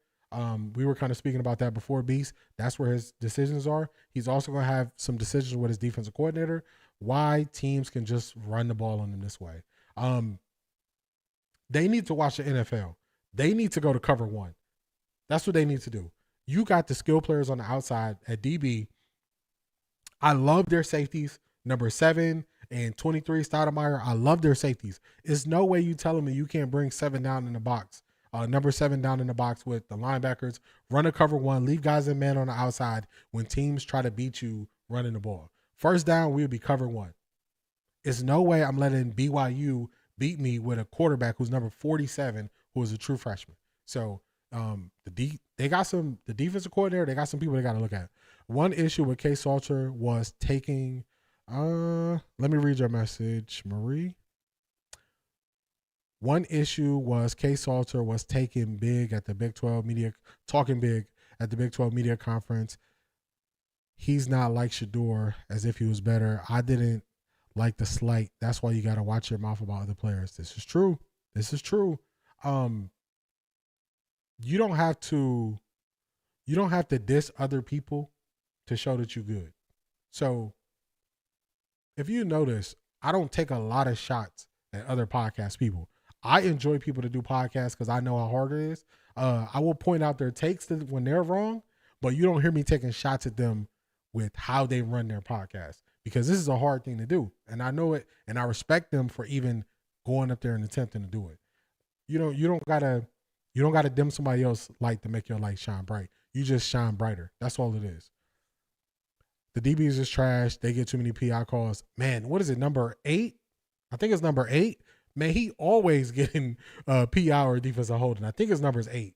We were kind of speaking about that before, Beast. That's where his decisions are. He's also going to have some decisions with his defensive coordinator, why teams can just run the ball on them this way. They need to watch the NFL. They need to go to cover one. That's what they need to do. You got the skill players on the outside at DB. I love their safeties, number 7 and 23, Stoudemire. I love their safeties. There's no way you tell me you can't bring 7 down in the box. Number 7 down in the box with the linebackers, run a cover one, leave guys in man on the outside when teams try to beat you running the ball. First down, we would be cover one. There's no way I'm letting BYU beat me with a quarterback who's number 47, who is a true freshman. So the defensive coordinator, they got some people they got to look at. One issue with K. Salter was taking, let me read your message, Marie. One issue was K. Salter was taking big at the Big 12 media, talking big at the Big 12 media conference. He's not like Shedeur as if he was better. I didn't like the slight. That's why you got to watch your mouth about other players. This is true. This is true. You don't have to diss other people to show that you're good. So if you notice, I don't take a lot of shots at other podcast people. I enjoy people to do podcasts because I know how hard it is. I will point out their takes when they're wrong, but you don't hear me taking shots at them with how they run their podcast, because this is a hard thing to do. And I know it, and I respect them for even going up there and attempting to do it. You don't gotta dim somebody else's light to make your light shine bright. You just shine brighter. That's all it is. The DBs is trash. They get too many PI calls. Man, what is it, number 8? I think it's number 8. Man, he always getting PI or defensive holding. I think his number is 8,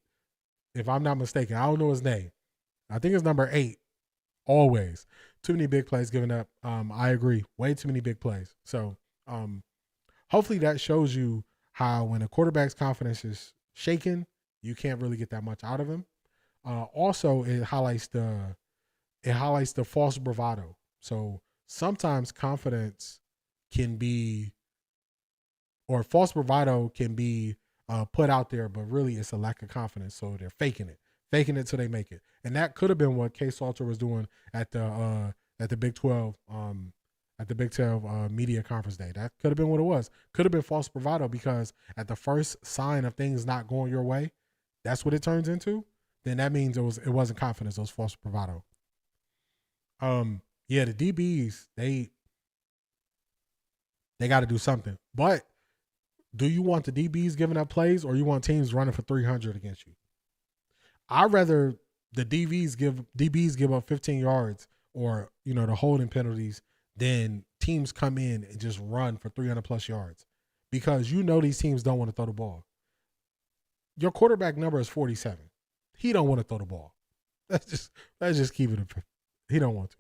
if I'm not mistaken. I don't know his name. I think it's number 8. Always. Too many big plays given up. I agree. Way too many big plays. So hopefully that shows you how when a quarterback's confidence is shaken, you can't really get that much out of him. Also, it highlights the false bravado. So sometimes confidence can be, or false bravado can be put out there, but really it's a lack of confidence. So they're faking it till they make it. And that could have been what Kay Salter was doing at the Big 12 media conference day. That could have been what it was. Could have been false bravado, because at the first sign of things not going your way, that's what it turns into. Then that means it wasn't confidence. It was false bravado. Yeah, the DBs, they got to do something. But do you want the DBs giving up plays, or you want teams running for 300 against you? I'd rather the DBs give up 15 yards or, the holding penalties than teams come in and just run for 300 plus yards, because these teams don't want to throw the ball. Your quarterback number is 47. He don't want to throw the ball. Let's just keep it. He don't want to.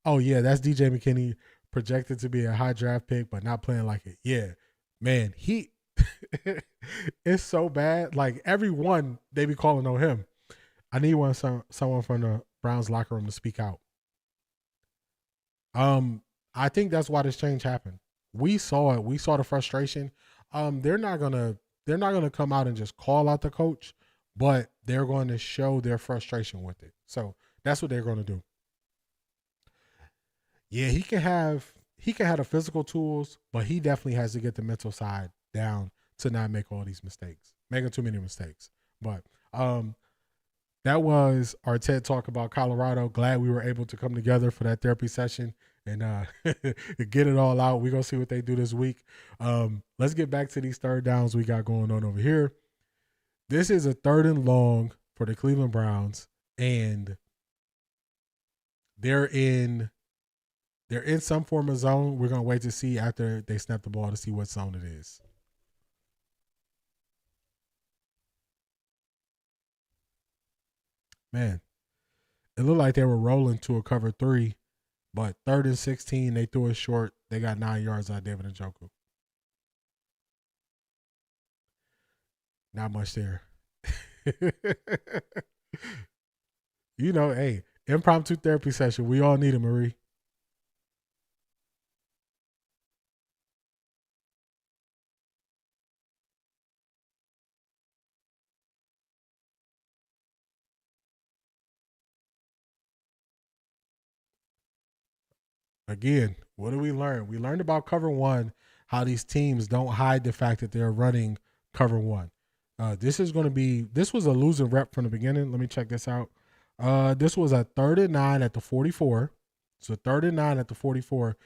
Oh yeah, that's DJ McKinney, projected to be a high draft pick, but not playing like it. Yeah, man, it's so bad. Like everyone, they be calling on him. I need someone from the Browns locker room to speak out. I think that's why this change happened. We saw it. We saw the frustration. They're not gonna come out and just call out the coach, but they're going to show their frustration with it. So that's what they're going to do. Yeah, he can have the physical tools, but he definitely has to get the mental side down to not make all these mistakes, making too many mistakes. But that was our TED Talk about Colorado. Glad we were able to come together for that therapy session and get it all out. We're going to see what they do this week. Let's get back to these third downs we got going on over here. This is a 3rd and long for the Cleveland Browns, and they're in some form of zone. We're going to wait to see after they snap the ball to see what zone it is. Man, it looked like they were rolling to a cover 3, but 3rd and 16, they threw it short. They got 9 yards out of David Njoku. Not much there. Hey, impromptu therapy session. We all need it, Marie. Again, what did we learn? We learned about cover 1, how these teams don't hide the fact that they're running cover 1. This was a losing rep from the beginning. Let me check this out. This was a 3rd and 9 at the 44. So 3rd and 9 at the 44.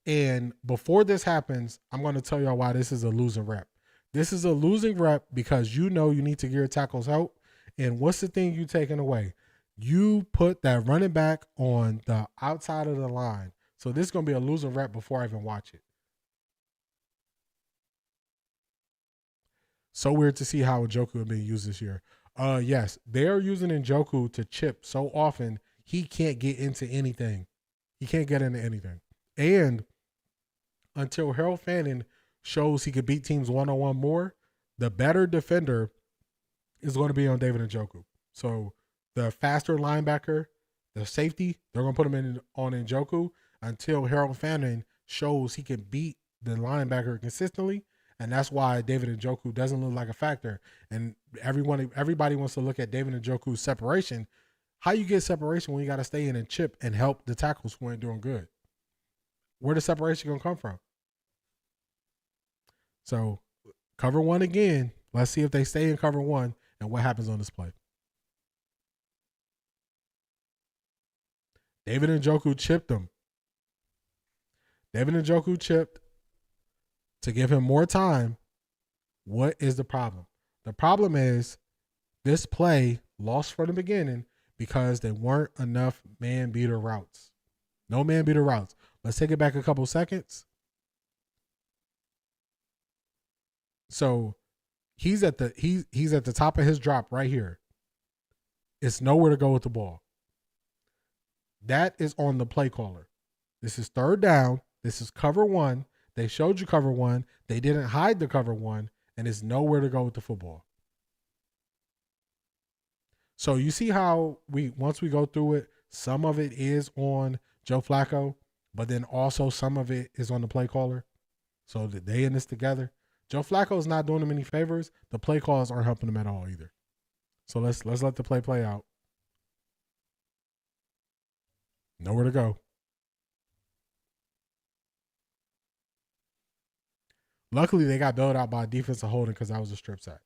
And before this happens, I'm going to tell y'all why this is a losing rep. This is a losing rep because you need to get your tackles out. And what's the thing you taking away? You put that running back on the outside of the line. So this is going to be a losing rep before I even watch it. So weird to see how Njoku is being used this year. Yes, they are using Njoku to chip so often he can't get into anything. He can't get into anything. And until Harold Fannin shows he could beat teams one-on-one more, the better defender is going to be on David Njoku. So the faster linebacker, the safety, they're going to put him on Njoku until Harold Fannin shows he can beat the linebacker consistently. And that's why David Njoku doesn't look like a factor. And everybody wants to look at David Njoku's separation. How you get separation when you got to stay in and chip and help the tackles who ain't doing good? Where the separation going to come from? So Cover one again. Let's see if they stay in cover one and what happens on this play. David Njoku chipped him. David Njoku chipped to give him more time. What is the problem? The problem is this play lost from the beginning because there weren't enough man-beater routes. No man-beater routes. Let's take it back a couple seconds. So he's at the top of his drop right here. It's nowhere to go with the ball. That is on the play caller. This is third down. This is cover one. They showed you cover one. They didn't hide the cover one, and it's nowhere to go with the football. So you see how once we go through it, some of it is on Joe Flacco, but then also some of it is on the play caller. So that they in this together. Joe Flacco is not doing him any favors. The play callers aren't helping him at all either. So let's let the play out. Nowhere to go. Luckily, they got bailed out by a defensive holding because that was a strip sack.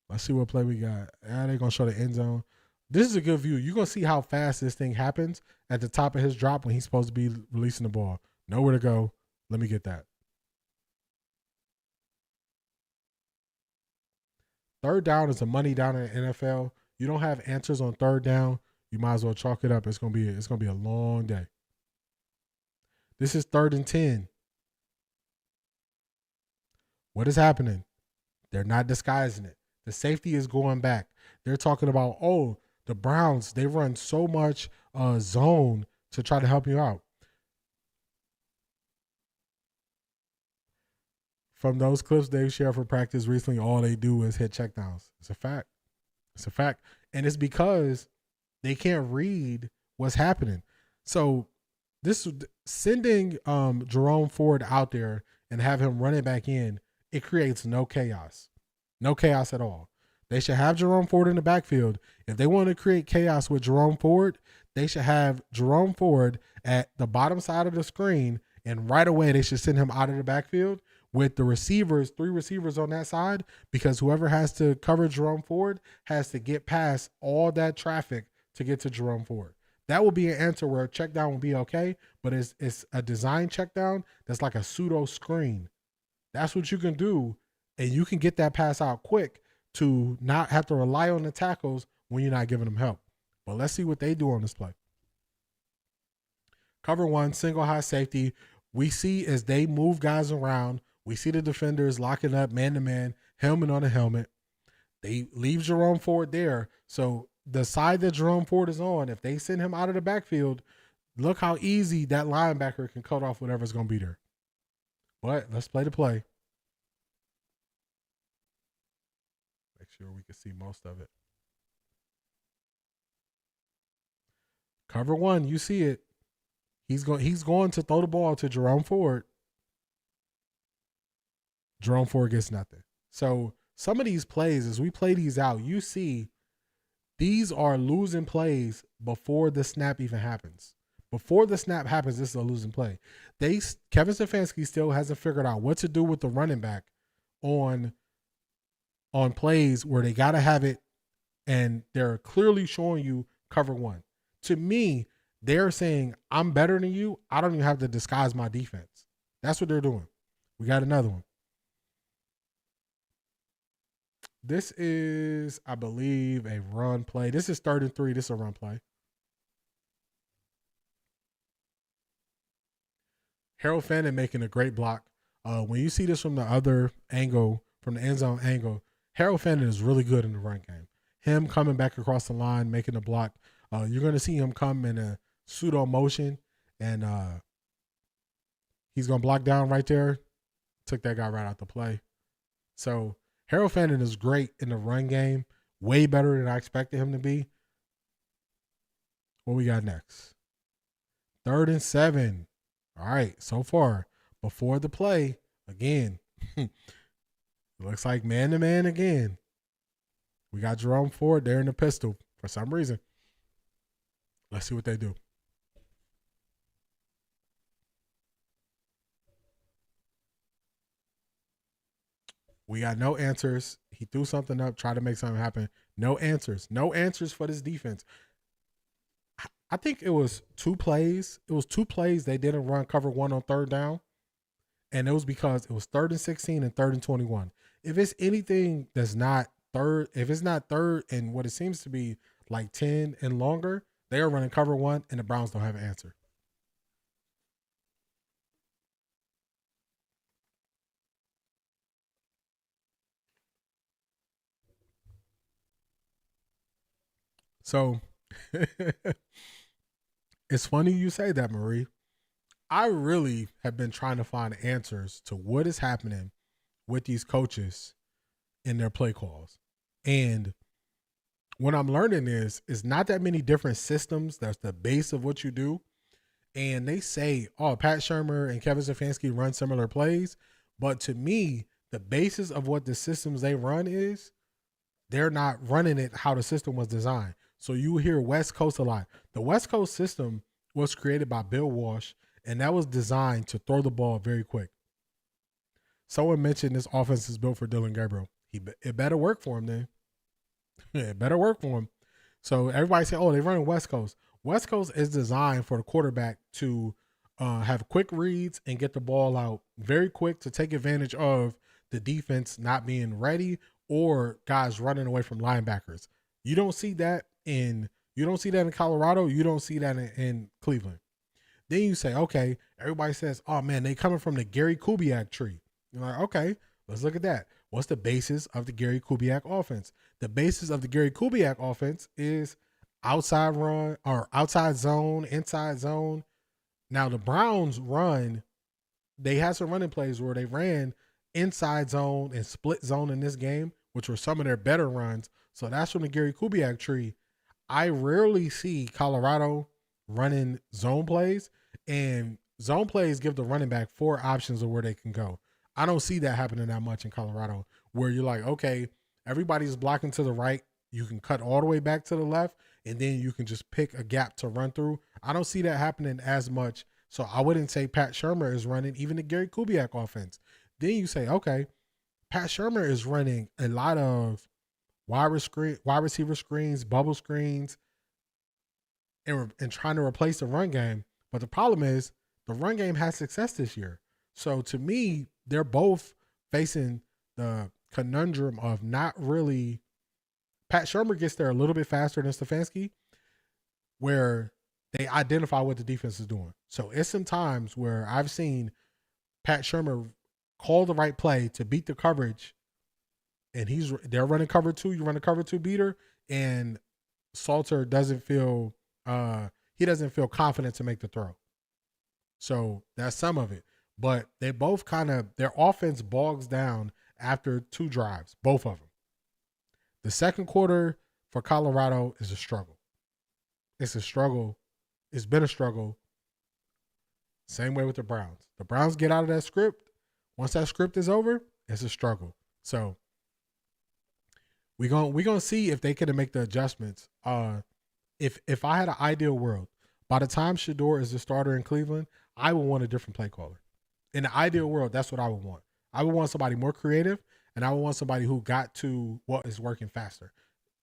Let's see what play we got. They're going to show the end zone. This is a good view. You're going to see how fast this thing happens at the top of his drop when he's supposed to be releasing the ball. Nowhere to go. Let me get that. Third down is a money down in the NFL. You don't have answers on third down. You might as well chalk it up. It's gonna be a long day. This is 3rd and 10. What is happening? They're not disguising it. The safety is going back. They're talking about, oh, the Browns, they run so much zone to try to help you out. From those clips they've shared for practice recently, all they do is hit checkdowns. It's a fact. It's a fact. And it's because they can't read what's happening. So this sending Jerome Ford out there and have him run it back in, it creates no chaos. No chaos at all. They should have Jerome Ford in the backfield. If they want to create chaos with Jerome Ford, they should have Jerome Ford at the bottom side of the screen, and right away they should send him out of the backfield with the receivers, 3 receivers on that side, because whoever has to cover Jerome Ford has to get past all that traffic to get to Jerome Ford. That will be an answer where a check down will be okay, but it's a design check down that's like a pseudo screen. That's what you can do, and you can get that pass out quick to not have to rely on the tackles when you're not giving them help. But let's see what they do on this play. Cover one, single high safety. We see as they move guys around, we see the defenders locking up man-to-man, helmet on a helmet. They leave Jerome Ford there. So the side that Jerome Ford is on, if they send him out of the backfield, look how easy that linebacker can cut off whatever's going to be there. But let's play the play. Make sure we can see most of it. Cover one, you see it. He's going to throw the ball to Jerome Ford. Jerome Ford gets nothing. So some of these plays, as we play these out, you see these are losing plays before the snap even happens. Before the snap happens, this is a losing play. Kevin Stefanski still hasn't figured out what to do with the running back on plays where they got to have it and they're clearly showing you cover one. To me, they're saying, I'm better than you. I don't even have to disguise my defense. That's what they're doing. We got another one. This is, I believe, a run play. This is 3rd and 3. This is a run play. Harold Fannin making a great block. When you see this from the other angle, from the end zone angle, Harold Fannin is really good in the run game. Him coming back across the line, making a block. You're going to see him come in a pseudo motion, and he's going to block down right there. Took that guy right out the play. So Harold Fannin is great in the run game, way better than I expected him to be. What we got next? 3rd and 7. All right, so far, before the play, again, it looks like man-to-man again. We got Jerome Ford there in the pistol for some reason. Let's see what they do. We got no answers. He threw something up, tried to make something happen. No answers. No answers for this defense. I think it was 2 plays. It was 2 plays they didn't run cover 1 on 3rd down. And it was because it was 3rd and 16 and 3rd and 21. If it's anything that's not 3rd, if it's not 3rd and what it seems to be like 10 and longer, they are running cover 1 and the Browns don't have an answer. So it's funny you say that, Marie. I really have been trying to find answers to what is happening with these coaches in their play calls. And what I'm learning is not that many different systems. That's the base of what you do. And they say, oh, Pat Shurmur and Kevin Stefanski run similar plays. But to me, the basis of what the systems they run is they're not running it how the system was designed. So you hear West Coast a lot. The West Coast system was created by Bill Walsh, and that was designed to throw the ball very quick. Someone mentioned this offense is built for Dillon Gabriel. It better work for him then. It better work for him. So everybody say, oh, they're running West Coast. West Coast is designed for the quarterback to have quick reads and get the ball out very quick to take advantage of the defense not being ready or guys running away from linebackers. You don't see that in Colorado. You don't see that in Cleveland. Then you say, okay, everybody says, oh man, they coming from the Gary Kubiak tree. You're like, okay, let's look at that. What's the basis of the Gary Kubiak offense? The basis of the Gary Kubiak offense is outside run or outside zone, inside zone. Now the Browns they had some running plays where they ran inside zone and split zone in this game, which were some of their better runs. So that's from the Gary Kubiak tree. I rarely see Colorado running zone plays, and zone plays give the running back 4 options of where they can go. I don't see that happening that much in Colorado, where you're like, okay, everybody's blocking to the right. You can cut all the way back to the left, and then you can just pick a gap to run through. I don't see that happening as much. So I wouldn't say Pat Shurmur is running even the Gary Kubiak offense. Then you say, okay, Pat Shurmur is running a lot of wide receiver screens, bubble screens, and trying to replace the run game. But the problem is the run game has success this year. So to me, they're both facing the conundrum of not really. Pat Shurmur gets there a little bit faster than Stefanski, where they identify what the defense is doing. So it's some times where I've seen Pat Shurmur call the right play to beat the coverage, and they're running cover 2. You run a cover 2 beater, and Salter doesn't feel confident to make the throw. So that's some of it. But they both their offense bogs down after 2 drives, both of them. The second quarter for Colorado is a struggle. It's a struggle. It's been a struggle. Same way with the Browns. The Browns get out of that script. Once that script is over, it's a struggle. So we're gonna see if they can make the adjustments. If I had an ideal world, by the time Shedeur is the starter in Cleveland, I would want a different play caller. In the ideal world, that's what I would want. I would want somebody more creative, and I would want somebody who got to what is working faster.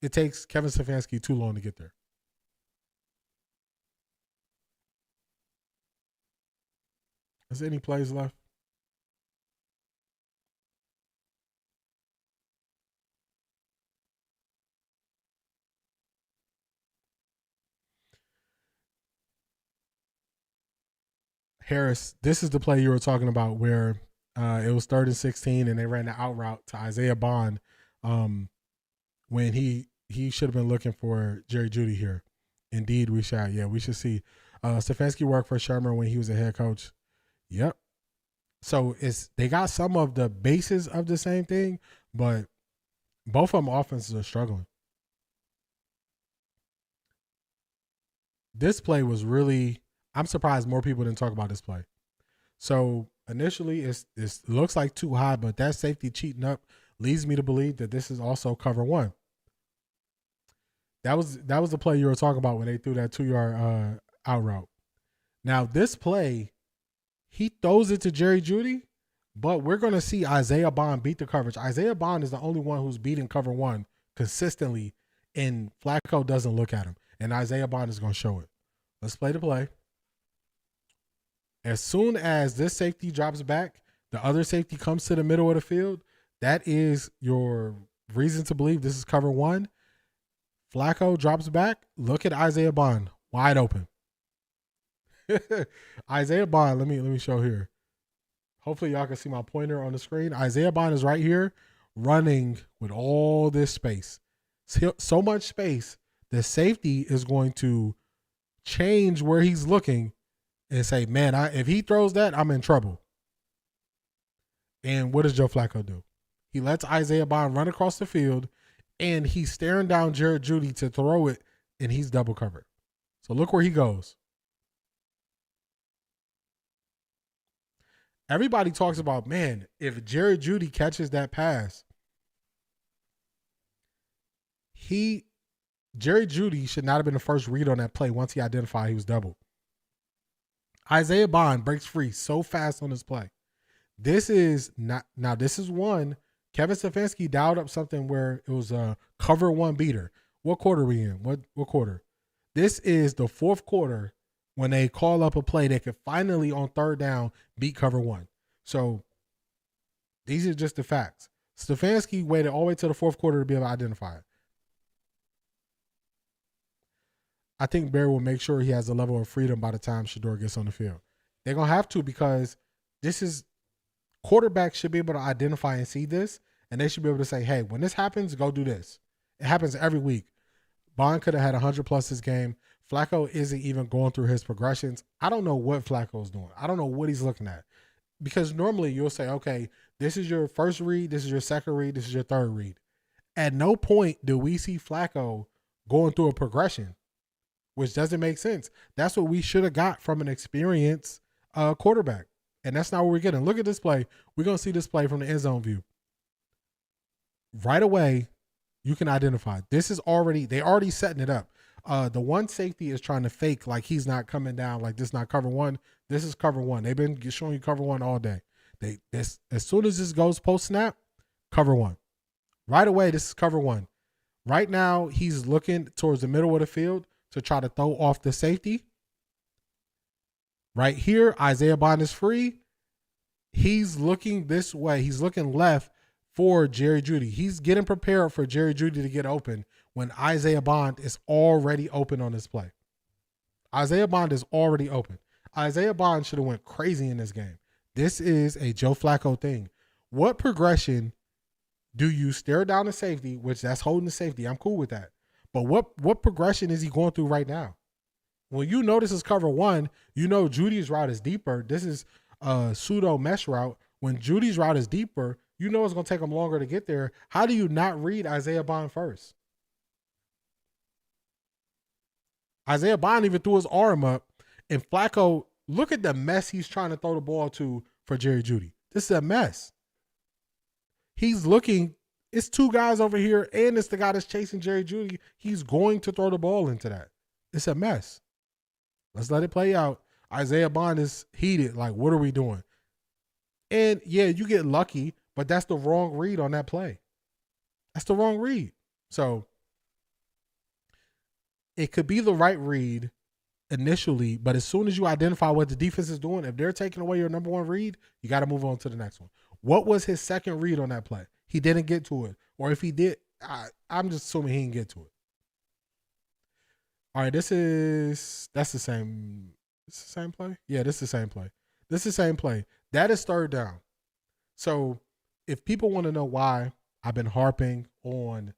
It takes Kevin Stefanski too long to get there. Is there any plays left? Harris, this is the play you were talking about where it was 3rd and 16 and they ran the out route to Isaiah Bond when he should have been looking for Jerry Jeudy here. Indeed, we should. Yeah, we should see. Stefanski worked for Shurmur when he was a head coach. Yep. So they got some of the bases of the same thing, but both of them offenses are struggling. This play was really, I'm surprised more people didn't talk about this play. So initially it looks like too high, but that safety cheating up leads me to believe that this is also cover 1. That was the play you were talking about when they threw that 2-yard out route. Now this play, he throws it to Jerry Jeudy. But we're going to see Isaiah Bond beat the coverage. Isaiah Bond is the only one who's beating cover one consistently, and Flacco doesn't look at him. And Isaiah Bond is going to show it. Let's play the play. As soon as this safety drops back, the other safety comes to the middle of the field. That is your reason to believe this is cover one. Flacco drops back. Look at Isaiah Bond, wide open. Isaiah Bond, let me show here. Hopefully y'all can see my pointer on the screen. Isaiah Bond is right here running with all this space. So much space, the safety is going to change where he's looking and say, man, if he throws that, I'm in trouble. And what does Joe Flacco do? He lets Isaiah Bond run across the field, and he's staring down Jared Jeudy to throw it, and he's double covered. So look where he goes. Everybody talks about, man, if Jared Jeudy catches that pass, Jared Jeudy should not have been the first read on that play once he identified he was doubled. Isaiah Bond breaks free so fast on this play. This is not, now this is one, Kevin Stefanski dialed up something where it was a cover one beater. What quarter are we in? What quarter? This is the fourth quarter when they call up a play that could finally on third down beat cover one. So these are just the facts. Stefanski waited all the way to the fourth quarter to be able to identify it. I think Barry will make sure he has a level of freedom by the time Shedeur gets on the field. They're going to have to, because this is, quarterbacks should be able to identify and see this, and they should be able to say, hey, when this happens, go do this. It happens every week. Bond could have had 100 plus this game. Flacco isn't even going through his progressions. I don't know what Flacco's doing. I don't know what he's looking at. Because normally you'll say, okay, this is your first read, this is your second read, this is your third read. At no point do we see Flacco going through a progression, which doesn't make sense. That's what we should have got from an experienced quarterback. And that's not what we're getting. Look at this play. We're going to see this play from the end zone view. Right away, you can identify. This is already, they already setting it up. The one safety is trying to fake like he's not coming down, like this is not cover one. This is cover one. They've been showing you cover one all day. As soon as this goes post snap, cover one. Right away, this is cover one. Right now, he's looking towards the middle of the field to try to throw off the safety. Right here, Isaiah Bond is free. He's looking this way. He's looking left for Jerry Jeudy. He's getting prepared for Jerry Jeudy to get open when Isaiah Bond is already open on this play. Isaiah Bond is already open. Isaiah Bond should have went crazy in this game. This is a Joe Flacco thing. What progression do you stare down the safety, which that's holding the safety? I'm cool with that. But what progression is he going through right now? When you know this is cover one, you know Judy's route is deeper. This is a pseudo mesh route. When Judy's route is deeper, you know it's going to take him longer to get there. How do you not read Isaiah Bond first? Isaiah Bond even threw his arm up, and Flacco, look at the mess he's trying to throw the ball to for Jerry Jeudy. This is a mess. He's looking, it's two guys over here, and it's the guy that's chasing Jerry Jeudy. He's going to throw the ball into that. It's a mess. Let's let it play out. Isaiah Bond is heated. Like, what are we doing? And yeah, you get lucky, but that's the wrong read on that play. That's the wrong read. So it could be the right read initially, but as soon as you identify what the defense is doing, if they're taking away your number one read, you got to move on to the next one. What was his second read on that play? He didn't get to it. Or if he did, I'm just assuming he didn't get to it. All right, that's the same. It's the same play? Yeah, this is the same play. This is the same play. That is third down. So if people want to know why I've been harping on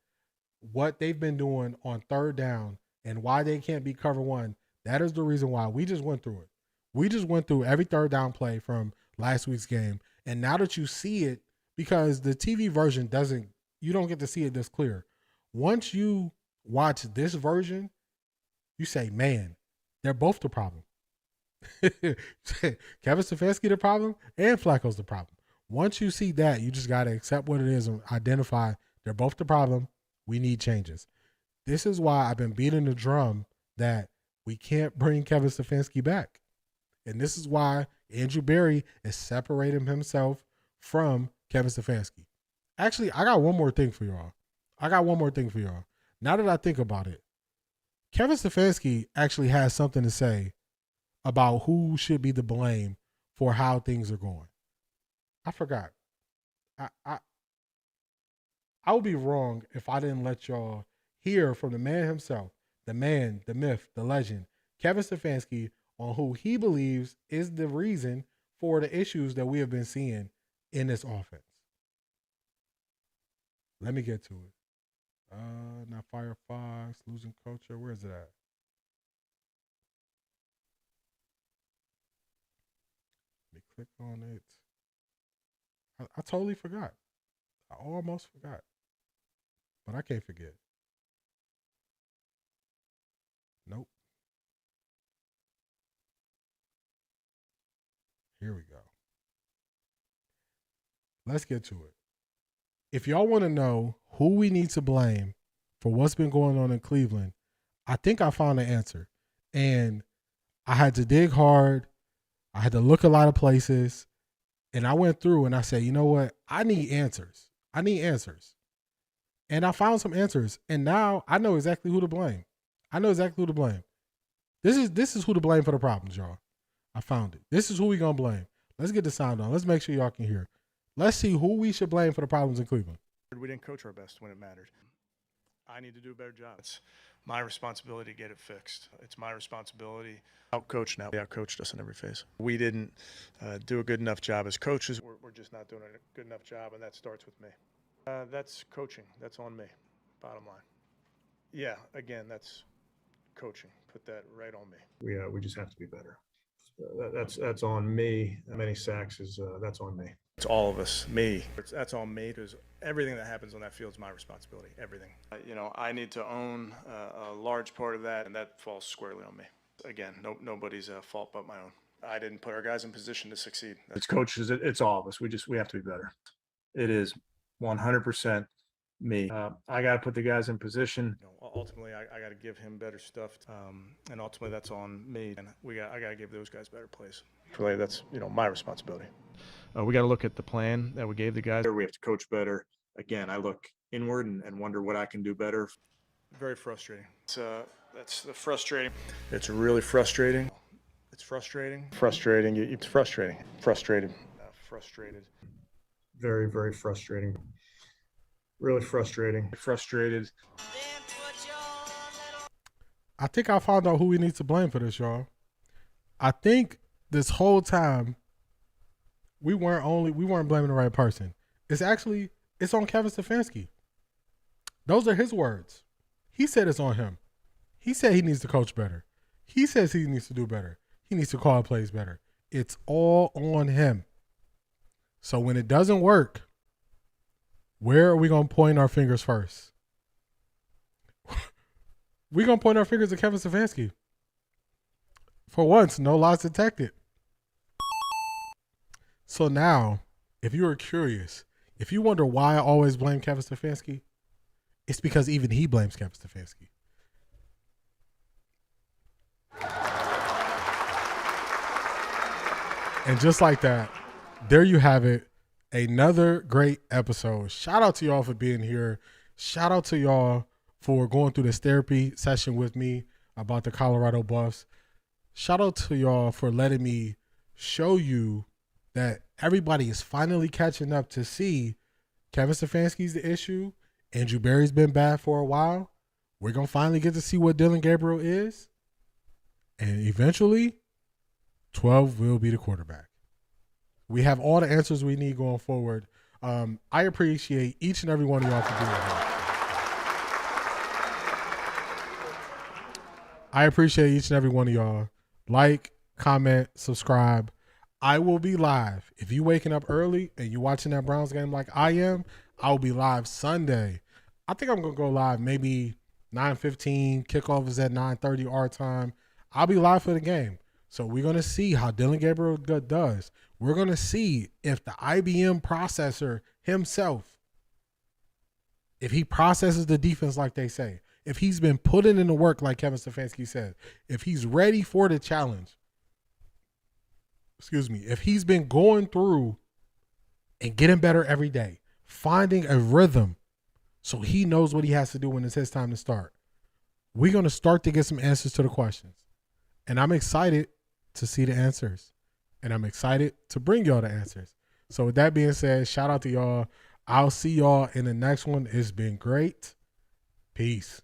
what they've been doing on third down and why they can't be cover one, that is the reason why. We just went through it. We just went through every third down play from last week's game. And now that you see it, because the TV version you don't get to see it this clear. Once you watch this version, you say, man, they're both the problem. Kevin Stefanski the problem and Flacco's the problem. Once you see that, you just got to accept what it is and identify they're both the problem. We need changes. This is why I've been beating the drum that we can't bring Kevin Stefanski back. And this is why Andrew Berry is separating himself from Kevin Stefanski. Actually, I got one more thing for y'all. Now that I think about it, Kevin Stefanski actually has something to say about who should be the blame for how things are going. I forgot. I would be wrong if I didn't let y'all hear from the man himself, the man, the myth, the legend, Kevin Stefanski, on who he believes is the reason for the issues that we have been seeing in this offense. Let me get to it. Not Firefox, losing culture. Where is it at? Let me click on it. I totally forgot. I almost forgot. But I can't forget. Nope. Here we go. Let's get to it. If y'all want to know who we need to blame for what's been going on in Cleveland, I think I found the answer. And I had to dig hard. I had to look a lot of places. And I went through and I said, you know what? I need answers. And I found some answers. And now I know exactly who to blame. This is who to blame for the problems, y'all. I found it. This is who we going to blame. Let's get the sound on. Let's make sure y'all can hear. Let's see who we should blame for the problems in Cleveland. We didn't coach our best when it mattered. I need to do a better job. It's my responsibility to get it fixed. It's my responsibility. Out-coached now. They out-coached us in every phase. We didn't do a good enough job as coaches. We're just not doing a good enough job, and that starts with me. That's coaching. That's on me, bottom line. Yeah, again, that's coaching. Put that right on me. We just have to be better. That's on me. Many sacks is that's on me. It's all of us, me. That's on me because everything that happens on that field is my responsibility. Everything. I need to own a large part of that, and that falls squarely on me. Again, nobody's fault but my own. I didn't put our guys in position to succeed. It's coaches. It's all of us. We have to be better. It is 100% me. I got to put the guys in position. Ultimately, I got to give him better stuff, and ultimately that's on me. And I got to give those guys better plays. Really, that's my responsibility. We got to look at the plan that we gave the guys. We have to coach better. Again, I look inward and wonder what I can do better. Very frustrating. That's the frustrating. It's really frustrating. It's frustrating. Frustrating. It's frustrating. Frustrated. Frustrated. Very, very frustrating. Really frustrating. Frustrated. I think I found out who we need to blame for this, y'all. I think this whole time we weren't blaming the right person. It's on Kevin Stefanski. Those are his words. He said it's on him. He said he needs to coach better. He says he needs to do better. He needs to call plays better. It's all on him. So when it doesn't work, where are we going to point our fingers first? We're going to point our fingers at Kevin Stefanski. For once, no loss detected. So now, if you are curious, if you wonder why I always blame Kevin Stefanski, it's because even he blames Kevin Stefanski. And just like that, there you have it. Another great episode. Shout out to y'all for being here. Shout out to y'all for going through this therapy session with me about the Colorado Buffs. Shout out to y'all for letting me show you that everybody is finally catching up to see Kevin Stefanski's the issue. Andrew Berry's been bad for a while. We're going to finally get to see what Dillon Gabriel is. And eventually, 12 will be the quarterback. We have all the answers we need going forward. I appreciate each and every one of y'all for being here. I appreciate each and every one of y'all. Like, comment, subscribe. I will be live. If you waking up early and you watching that Browns game like I am, I will be live Sunday. I think I'm going to go live maybe 9:15. Kickoff is at 9:30 our time. I'll be live for the game. So we're going to see how Dillon Gabriel does. We're going to see if the IBM processor himself, if he processes the defense like they say, if he's been putting in the work like Kevin Stefanski said, if he's ready for the challenge, if he's been going through and getting better every day, finding a rhythm so he knows what he has to do when it's his time to start. We're going to start to get some answers to the questions. And I'm excited to see the answers. And I'm excited to bring y'all the answers. So with that being said, shout out to y'all. I'll see y'all in the next one. It's been great. Peace.